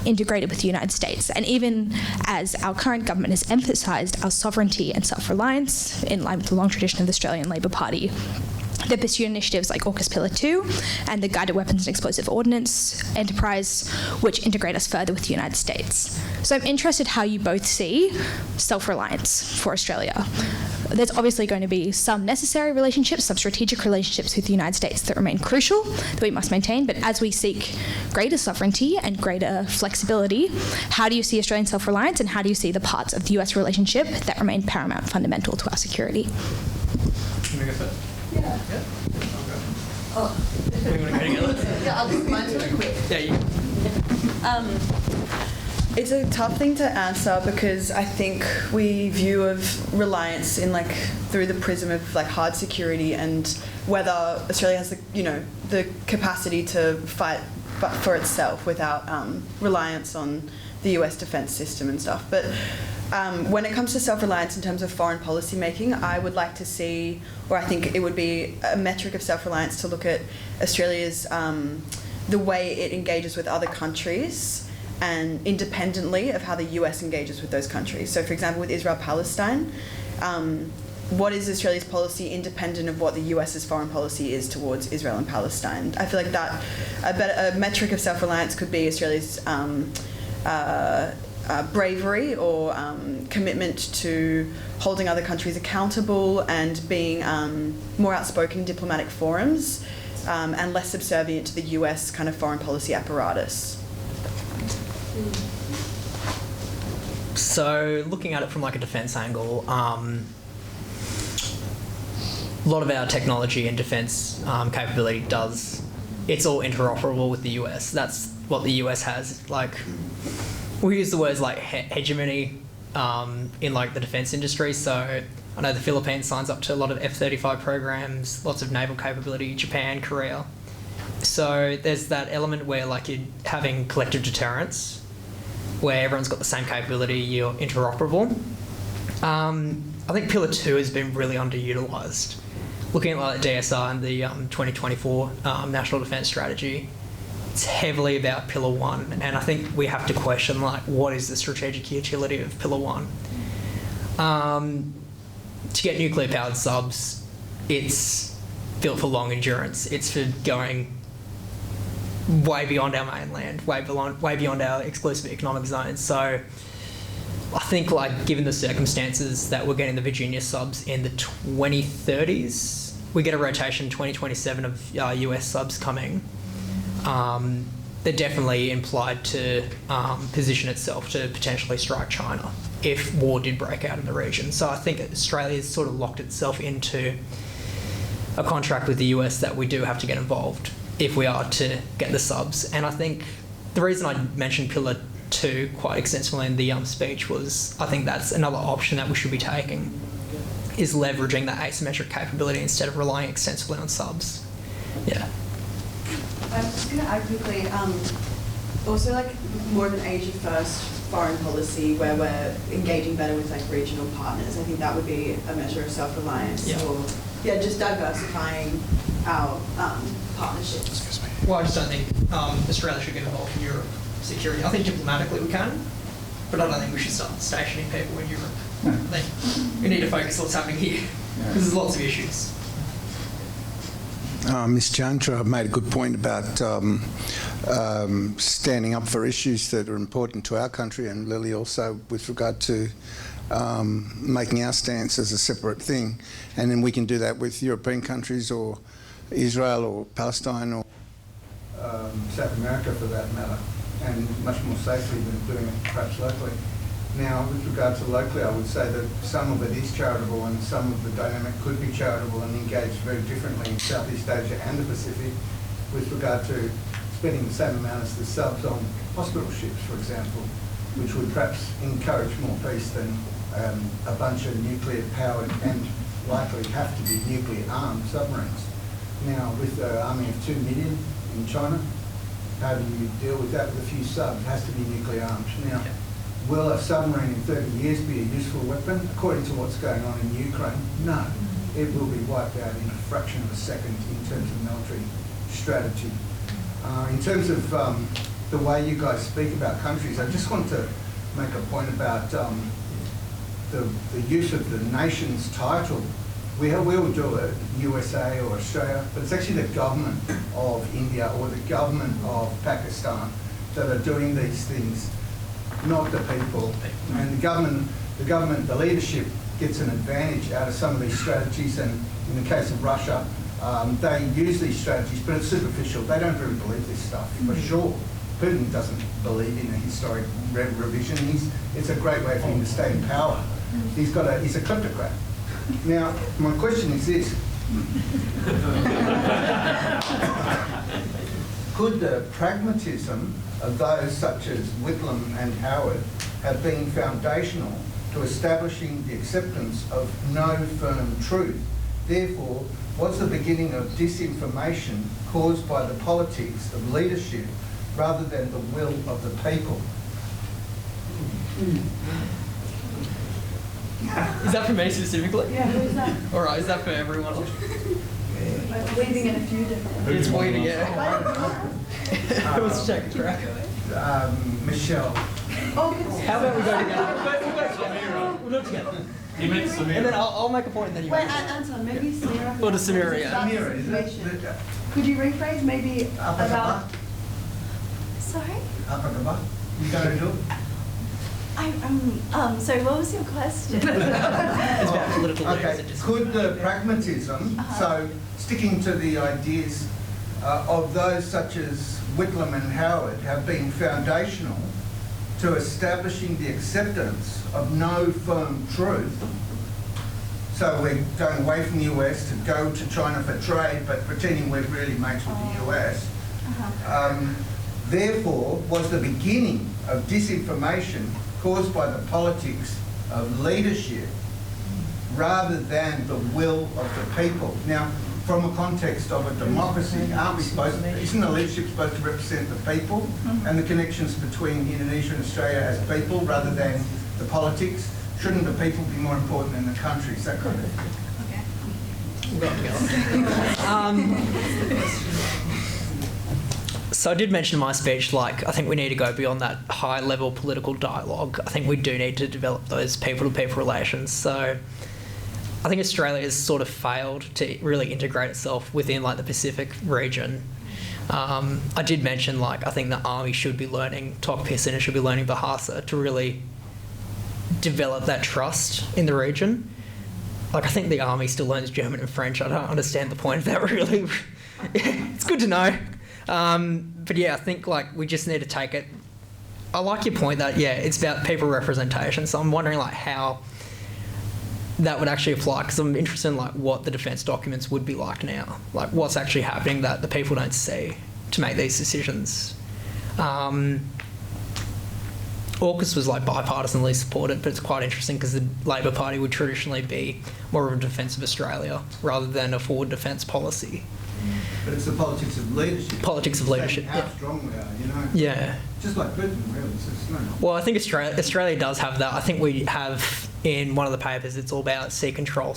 integrated with the United States, and even as our current government has emphasised our sovereignty and self-reliance in line with the long tradition of the Australian Labor Party. They pursue initiatives like AUKUS Pillar 2 and the Guided Weapons and Explosive Ordnance Enterprise, which integrate us further with the United States. So I'm interested how you both see self-reliance for Australia. There's obviously going to be some necessary relationships, some strategic relationships with the United States that remain crucial, that we must maintain, but as we seek greater sovereignty and greater flexibility, how do you see Australian self-reliance and how do you see the parts of the US relationship that remain paramount fundamental to our security? Yeah. Oh. We want to go together? Yeah, I'll just mine's really quick. Yeah, you. It's a tough thing to answer because I think we view of reliance in through the prism of hard security and whether Australia has the capacity to fight for itself without reliance on the US defence system and stuff. But when it comes to self-reliance in terms of foreign policy making, I would like to see, or I think it would be a metric of self-reliance to look at Australia's, the way it engages with other countries and independently of how the US engages with those countries. So for example, with Israel-Palestine, what is Australia's policy independent of what the US's foreign policy is towards Israel and Palestine? I feel like that a metric of self-reliance could be Australia's bravery or commitment to holding other countries accountable and being more outspoken in diplomatic forums and less subservient to the US kind of foreign policy apparatus. So looking at it from a defence angle, a lot of our technology and defence capability it's all interoperable with the US. That's what the US has. We use the words hegemony in the defence industry. So I know the Philippines signs up to a lot of F-35 programs, lots of naval capability, Japan, Korea. So there's that element where you're having collective deterrence, where everyone's got the same capability, you're interoperable. I think Pillar 2 has been really underutilised. Looking at DSR and the 2024 National Defence Strategy, it's heavily about Pillar 1, and I think we have to question what is the strategic utility of Pillar 1. To get nuclear powered subs, it's built for long endurance. It's for going way beyond our mainland, way beyond our exclusive economic zones. So I think given the circumstances that we're getting the Virginia subs in the 2030s, we get a rotation 2027 of US subs coming. they're definitely implied to position itself to potentially strike China if war did break out in the region. So I think Australia's sort of locked itself into a contract with the US that we do have to get involved if we are to get the subs. And I think the reason I mentioned Pillar 2 quite extensively in the speech was I think that's another option that we should be taking, is leveraging that asymmetric capability instead of relying extensively on subs. Yeah. I'm just going to add quickly, also like more of an Asia first foreign policy where we're engaging better with like regional partners. I think that would be a measure of self-reliance, or just diversifying our partnerships. Well, I just don't think Australia should get involved in Europe security. I think diplomatically we can, but I don't think we should start stationing people in Europe. I think we need to focus on what's happening here, because there's lots of issues. Ms. Chandra made a good point about standing up for issues that are important to our country, and Lily also with regard to making our stance as a separate thing. And then we can do that with European countries or Israel or Palestine or South America for that matter, and much more safely than doing it perhaps locally. Now, with regard to locally, I would say that some of it is charitable and some of the dynamic could be charitable and engaged very differently in Southeast Asia and the Pacific with regard to spending the same amount as the subs on hospital ships, for example, which would perhaps encourage more peace than a bunch of nuclear-powered and likely have to be nuclear-armed submarines. Now, with an army of 2 million in China, how do you deal with that with a few subs? It has to be nuclear-armed. Now, will a submarine in 30 years be a useful weapon? According to what's going on in Ukraine, no. It will be wiped out in a fraction of a second in terms of military strategy. In terms of the way you guys speak about countries, I just want to make a point about the use of the nation's title. We all do it, USA or Australia, but it's actually the government of India or the government of Pakistan that are doing these things, not the people. And the leadership gets an advantage out of some of these strategies, and in the case of Russia, they use these strategies, but it's superficial. They don't really believe this stuff, for sure. Putin doesn't believe in a historic revision. It's a great way for him to stay in power. He's a kleptocrat. Now, my question is this. Could the pragmatism of those such as Whitlam and Howard have been foundational to establishing the acceptance of no firm truth? Therefore, was the beginning of disinformation caused by the politics of leadership rather than the will of the people? Is that for me specifically? Yeah, who's that? All right, is that for everyone? It's weaving in a few different ways. It's weaving, yeah. Who wants to take a crack? Michelle. How about we go together? We'll do it together. You meant Sameera. And then I'll make a point, and then you Wait, make a point. Anton, maybe Sameera. Or to Sameera, yeah. Sameera, is it? Could you rephrase maybe about... Sorry? You going to do it? Sorry, what was your question? It's about political leaders. Okay, could the pragmatism, so sticking to the ideas of those such as Whitlam and Howard, have been foundational to establishing the acceptance of no firm truth? So we're going away from the US to go to China for trade, but pretending we're really mates with the US. Therefore, was the beginning of disinformation caused by the politics of leadership rather than the will of the people? Now, from a context of a democracy, isn't the leadership supposed to represent the people and the connections between Indonesia and Australia as people rather than the politics? Shouldn't the people be more important than the countries? That kind of thing. So I did mention in my speech, like, I think we need to go beyond that high-level political dialogue. I think we do need to develop those people-to-people relations. So I think Australia has sort of failed to really integrate itself within, like, the Pacific region. I did mention, like, I think the Army should be learning Tok Pisin and should be learning Bahasa to really develop that trust in the region. Like, I think the Army still learns German and French. I don't understand the point of that, really. It's good to know. But yeah, I think like we just need to take it. I like your point that it's about people representation. So I'm wondering like how that would actually apply, because I'm interested in like what the defence documents would be like now, like what's actually happening that the people don't see to make these decisions. AUKUS was like bipartisanly supported, but it's quite interesting because the Labor Party would traditionally be more of a defence of Australia rather than a forward defence policy. But it's the politics of leadership. Politics of leadership. How strong we are, you know. Yeah. Just like Britain, really. Well, I think Australia does have that. I think we have in one of the papers. It's all about sea control,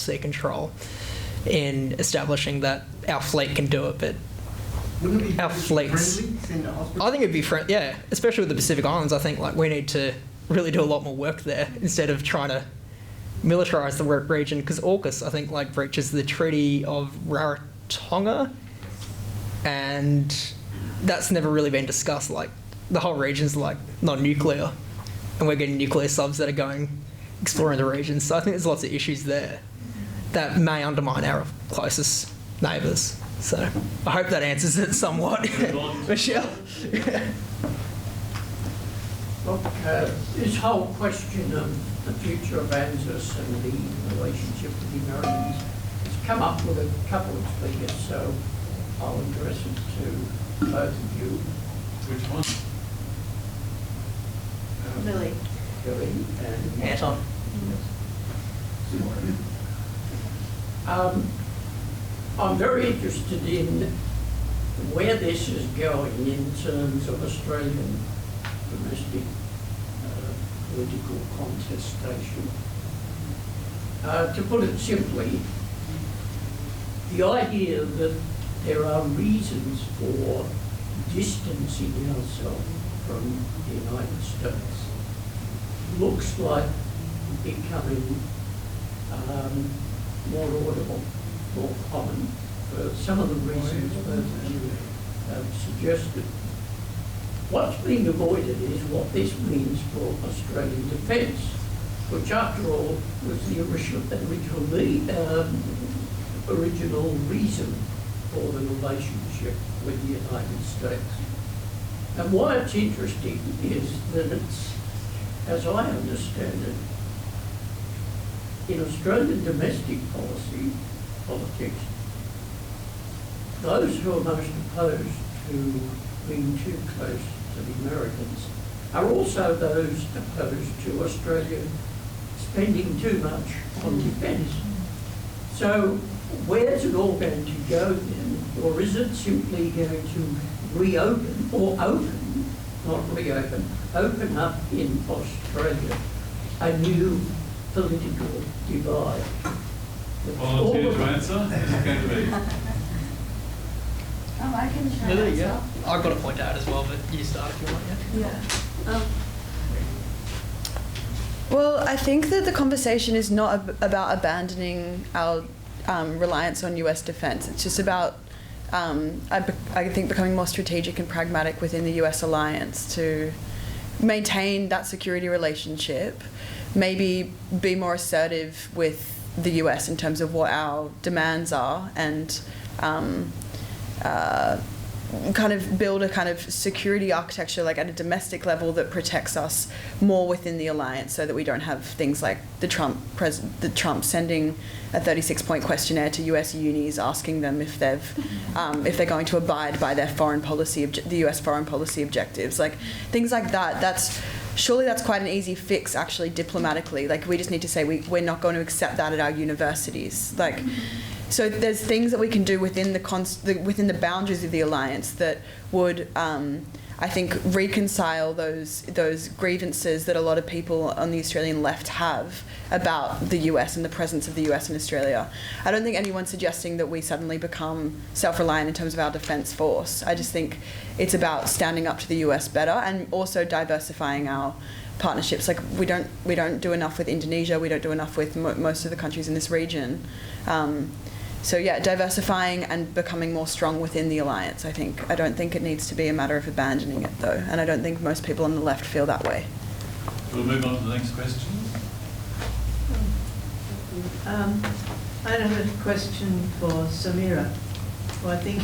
in establishing that our fleet can do it, but. Wouldn't it be our fleets. I think it'd be friendly, yeah, especially with the Pacific Islands. I think like we need to really do a lot more work there instead of trying to militarise the region, because AUKUS, I think, like breaches the Treaty of Rarotonga, and that's never really been discussed. Like the whole region's like non-nuclear, and we're getting nuclear subs that are going exploring the region. So I think there's lots of issues there that may undermine our closest neighbours. So I hope that answers it somewhat. Michelle? Look, this whole question of the future of ANZUS and the relationship with the Americans has come up with a couple of speakers, so I'll address it to both of you. Which one? Billy and Anton. I'm very interested in where this is going in terms of Australian domestic political contestation. To put it simply, the idea that there are reasons for distancing ourselves from the United States looks like becoming more audible, more common, for some of the reasons that you have suggested. What's being avoided is what this means for Australian defence, which after all was the original reason for the relationship with the United States. And why it's interesting is that it's, as I understand it, in Australian domestic politics, those who are most opposed to being too close to the Americans are also those opposed to Australia spending too much on defence. So where's it all going to go then? Or is it simply going to reopen, or open, not reopen, open up in Australia a new political divide? Volunteer to answer? Who's going to be? I can try. Lily, yeah. I've got a point out as well, but you start if you want, Yeah. Well, I think that the conversation is not about abandoning our reliance on US defence. It's just about, I think, becoming more strategic and pragmatic within the US alliance to maintain that security relationship, maybe be more assertive with the US in terms of what our demands are, and kind of build a kind of security architecture, like at a domestic level, that protects us more within the alliance, so that we don't have things like the Trump sending a 36-point questionnaire to US unis asking them if they're going to abide by their the US foreign policy objectives, like things like that. Surely that's quite an easy fix, actually, diplomatically. Like, we just need to say we're not going to accept that at our universities. Like, so there's things that we can do within the boundaries of the alliance that would, I think, reconcile those grievances that a lot of people on the Australian left have about the US and the presence of the US in Australia. I don't think anyone's suggesting that we suddenly become self-reliant in terms of our defence force. I just think it's about standing up to the US better, and also diversifying our partnerships. Like, we don't do enough with Indonesia. We don't do enough with most of the countries in this region. So yeah, diversifying and becoming more strong within the alliance, I think. I don't think it needs to be a matter of abandoning it, though, and I don't think most people on the left feel that way. We'll move on to the next question. I have a question for Sameera, who I think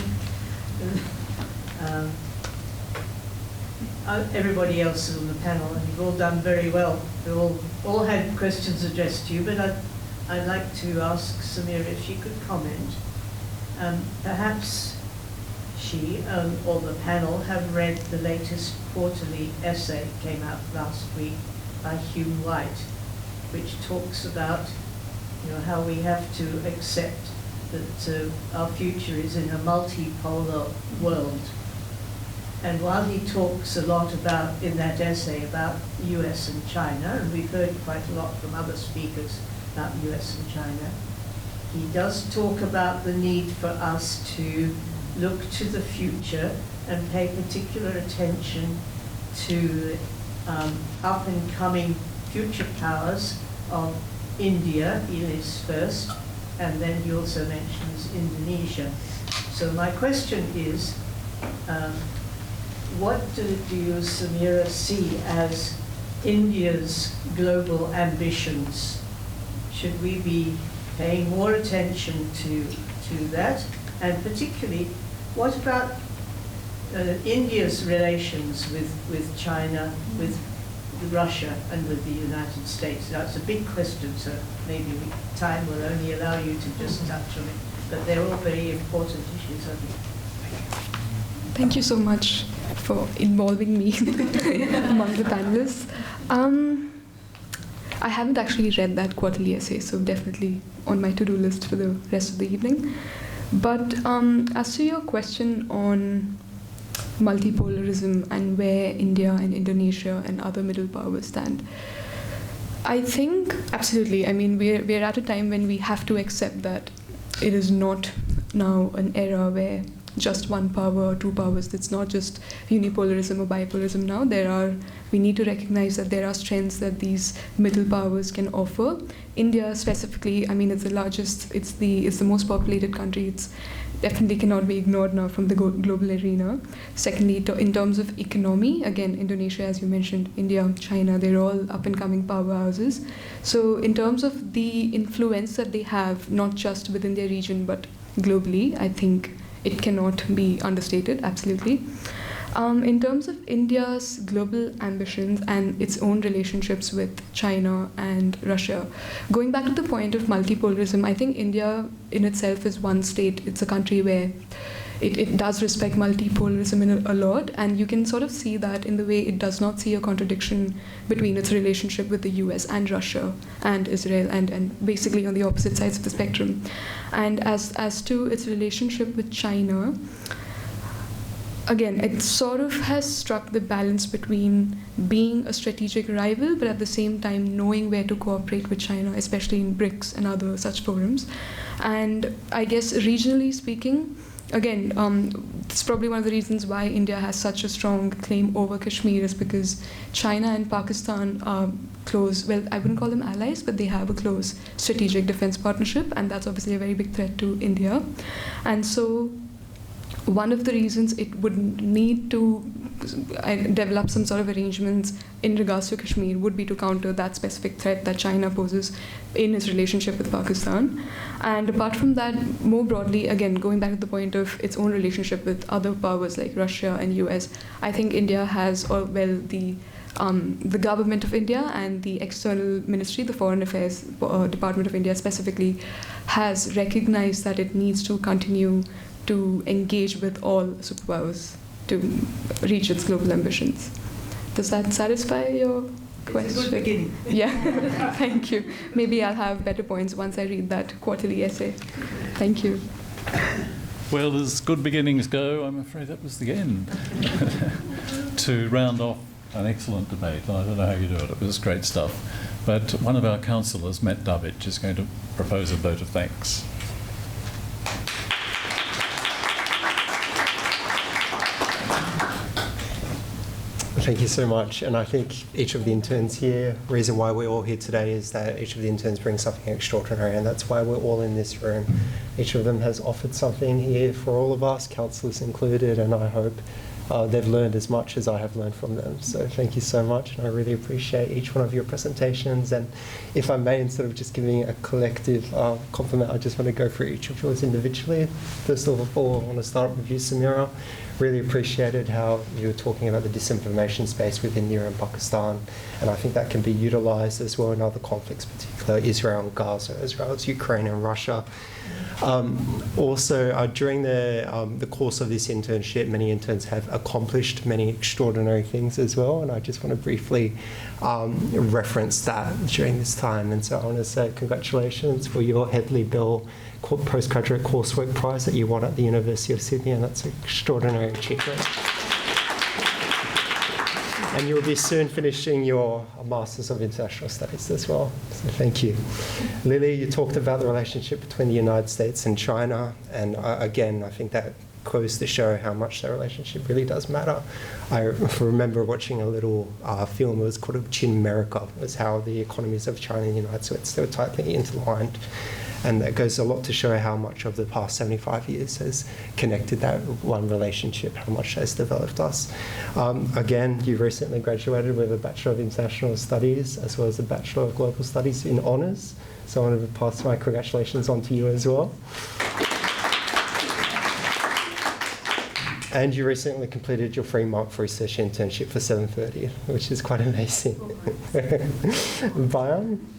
Everybody else is on the panel, and you've all done very well. We all had questions addressed to you, but I'd like to ask Sameera if she could comment. Perhaps she or the panel have read the latest quarterly essay that came out last week by Hume White, which talks about how we have to accept that our future is in a multipolar world. And while he talks a lot about, in that essay, about US and China, and we've heard quite a lot from other speakers about US and China, he does talk about the need for us to look to the future and pay particular attention to up-and-coming future powers of India, is first, and then he also mentions Indonesia. So my question is, what do you, Sameera, see as India's global ambitions? Should we be paying more attention to that? And particularly, what about India's relations with China, with Russia, and with the United States? That's a big question, so maybe time will only allow you to just touch on it. But they're all very important issues, I think. Thank you so much for involving me among the panelists. I haven't actually read that quarterly essay, so definitely on my to-do list for the rest of the evening. But as to your question on multipolarism and where India and Indonesia and other middle powers stand, I think absolutely. I mean, we're at a time when we have to accept that it is not now an era where just one power or two powers. It's not just unipolarism or bipolarism now. We need to recognize that there are strengths that these middle powers can offer. India specifically, I mean, it's the largest, it's the most populated country. It's definitely cannot be ignored now from the global arena. Secondly, in terms of economy, again, Indonesia, as you mentioned, India, China, they're all up-and-coming powerhouses. So in terms of the influence that they have, not just within their region, but globally, I think it cannot be understated, absolutely. In terms of India's global ambitions and its own relationships with China and Russia, going back to the point of multipolarism, I think India in itself is one state. It's a country where it does respect multipolarism in a lot, and you can sort of see that in the way it does not see a contradiction between its relationship with the US and Russia and Israel and basically on the opposite sides of the spectrum. And as to its relationship with China, again, it sort of has struck the balance between being a strategic rival, but at the same time knowing where to cooperate with China, especially in BRICS and other such forums. And I guess regionally speaking, again, it's probably one of the reasons why India has such a strong claim over Kashmir is because China and Pakistan are close, well, I wouldn't call them allies, but they have a close strategic defense partnership, and that's obviously a very big threat to India. And so one of the reasons it would need to develop some sort of arrangements in regards to Kashmir would be to counter that specific threat that China poses in its relationship with Pakistan. And apart from that, more broadly, again, going back to the point of its own relationship with other powers like Russia and US, I think India has, the government of India and the external ministry, the Foreign Affairs Department of India specifically, has recognized that it needs to continue to engage with all superpowers to reach its global ambitions. Does that satisfy your question? It's a good beginning. Yeah, thank you. Maybe I'll have better points once I read that quarterly essay. Thank you. Well, as good beginnings go, I'm afraid that was the end. To round off an excellent debate, I don't know how you do it, it was great stuff. But one of our councillors, Matt Dubbage, is going to propose a vote of thanks. Thank you so much. And I think each of the interns here, the reason why we're all here today is that each of the interns brings something extraordinary, and that's why we're all in this room. Each of them has offered something here for all of us, councillors included, and I hope they've learned as much as I have learned from them. So thank you so much, and I really appreciate each one of your presentations. And if I may, instead of just giving a collective compliment, I just want to go through each of yours individually. First of all, I want to start with you, Sameera. Really appreciated how you were talking about the disinformation space within Iran and Pakistan, and I think that can be utilised as well in other conflicts, particularly Israel and Gaza, as well as Ukraine and Russia. Also, during the course of this internship, many interns have accomplished many extraordinary things as well, and I just want to briefly reference that during this time. And so I want to say congratulations for your Headley Bell postgraduate coursework prize that you won at the University of Sydney, and that's an extraordinary achievement. And you'll be soon finishing your Masters of International Studies as well, so thank you. Lily, you talked about the relationship between the United States and China, and again, I think that goes to show how much that relationship really does matter. I remember watching a little film, it was called Chin America. It was how the economies of China and the United States were tightly intertwined. And that goes a lot to show how much of the past 75 years has connected that one relationship, how much has developed us. Again, you recently graduated with a Bachelor of International Studies as well as a Bachelor of Global Studies in Honours. So I want to pass my congratulations on to you as well. And you recently completed your 3-month research internship for 730, which is quite amazing. Bayan?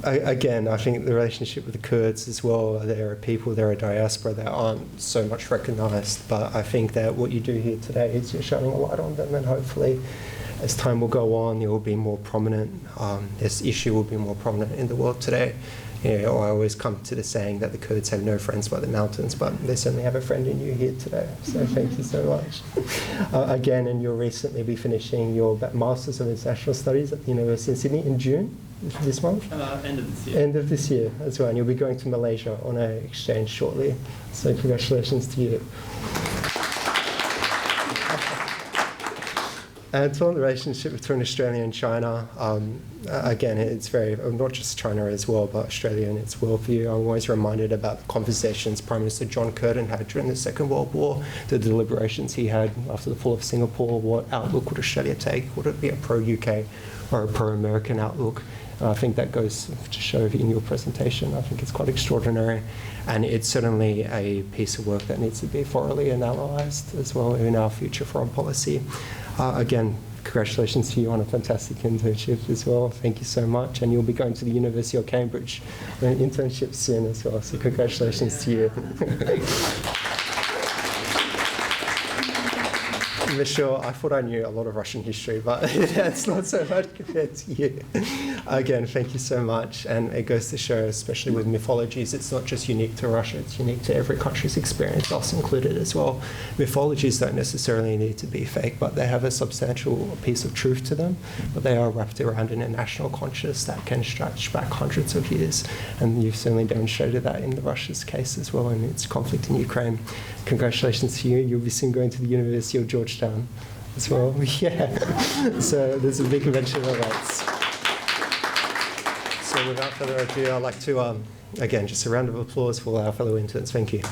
Again, I think the relationship with the Kurds as well, they're a people, they're a diaspora that aren't so much recognised, but I think that what you do here today is you're shining a light on them, and hopefully as time will go on, it will be more prominent, this issue will be more prominent in the world today. You know, I always come to the saying that the Kurds have no friends by the mountains, but they certainly have a friend in you here today. So thank you so much. Again, and you'll recently be finishing your Masters of International Studies at the University of Sydney in June this month? End of this year. End of this year as well. And you'll be going to Malaysia on an exchange shortly. So congratulations to you. And on the relationship between Australia and China, again, it's very, not just China as well, but Australia and its worldview. I'm always reminded about the conversations Prime Minister John Curtin had during the Second World War, the deliberations he had after the fall of Singapore. What outlook would Australia take? Would it be a pro-UK or a pro-American outlook? I think that goes to show in your presentation. I think it's quite extraordinary. And it's certainly a piece of work that needs to be thoroughly analysed as well in our future foreign policy. Again, congratulations to you on a fantastic internship as well. Thank you so much. And you'll be going to the University of Cambridge on an internship soon as well. So congratulations to you. Michelle, I thought I knew a lot of Russian history, but that's not so much compared to you. Again, thank you so much. And it goes to show, especially with mythologies, it's not just unique to Russia, it's unique to every country's experience, us included as well. Mythologies don't necessarily need to be fake, but they have a substantial piece of truth to them, but they are wrapped around in a national conscience that can stretch back hundreds of years. And you've certainly demonstrated that in Russia's case as well in its conflict in Ukraine. Congratulations to you. You'll be soon going to the University of Georgetown as well. Yeah. So there's a big convention of rights. So without further ado, I'd like to, again, just a round of applause for our fellow interns. Thank you.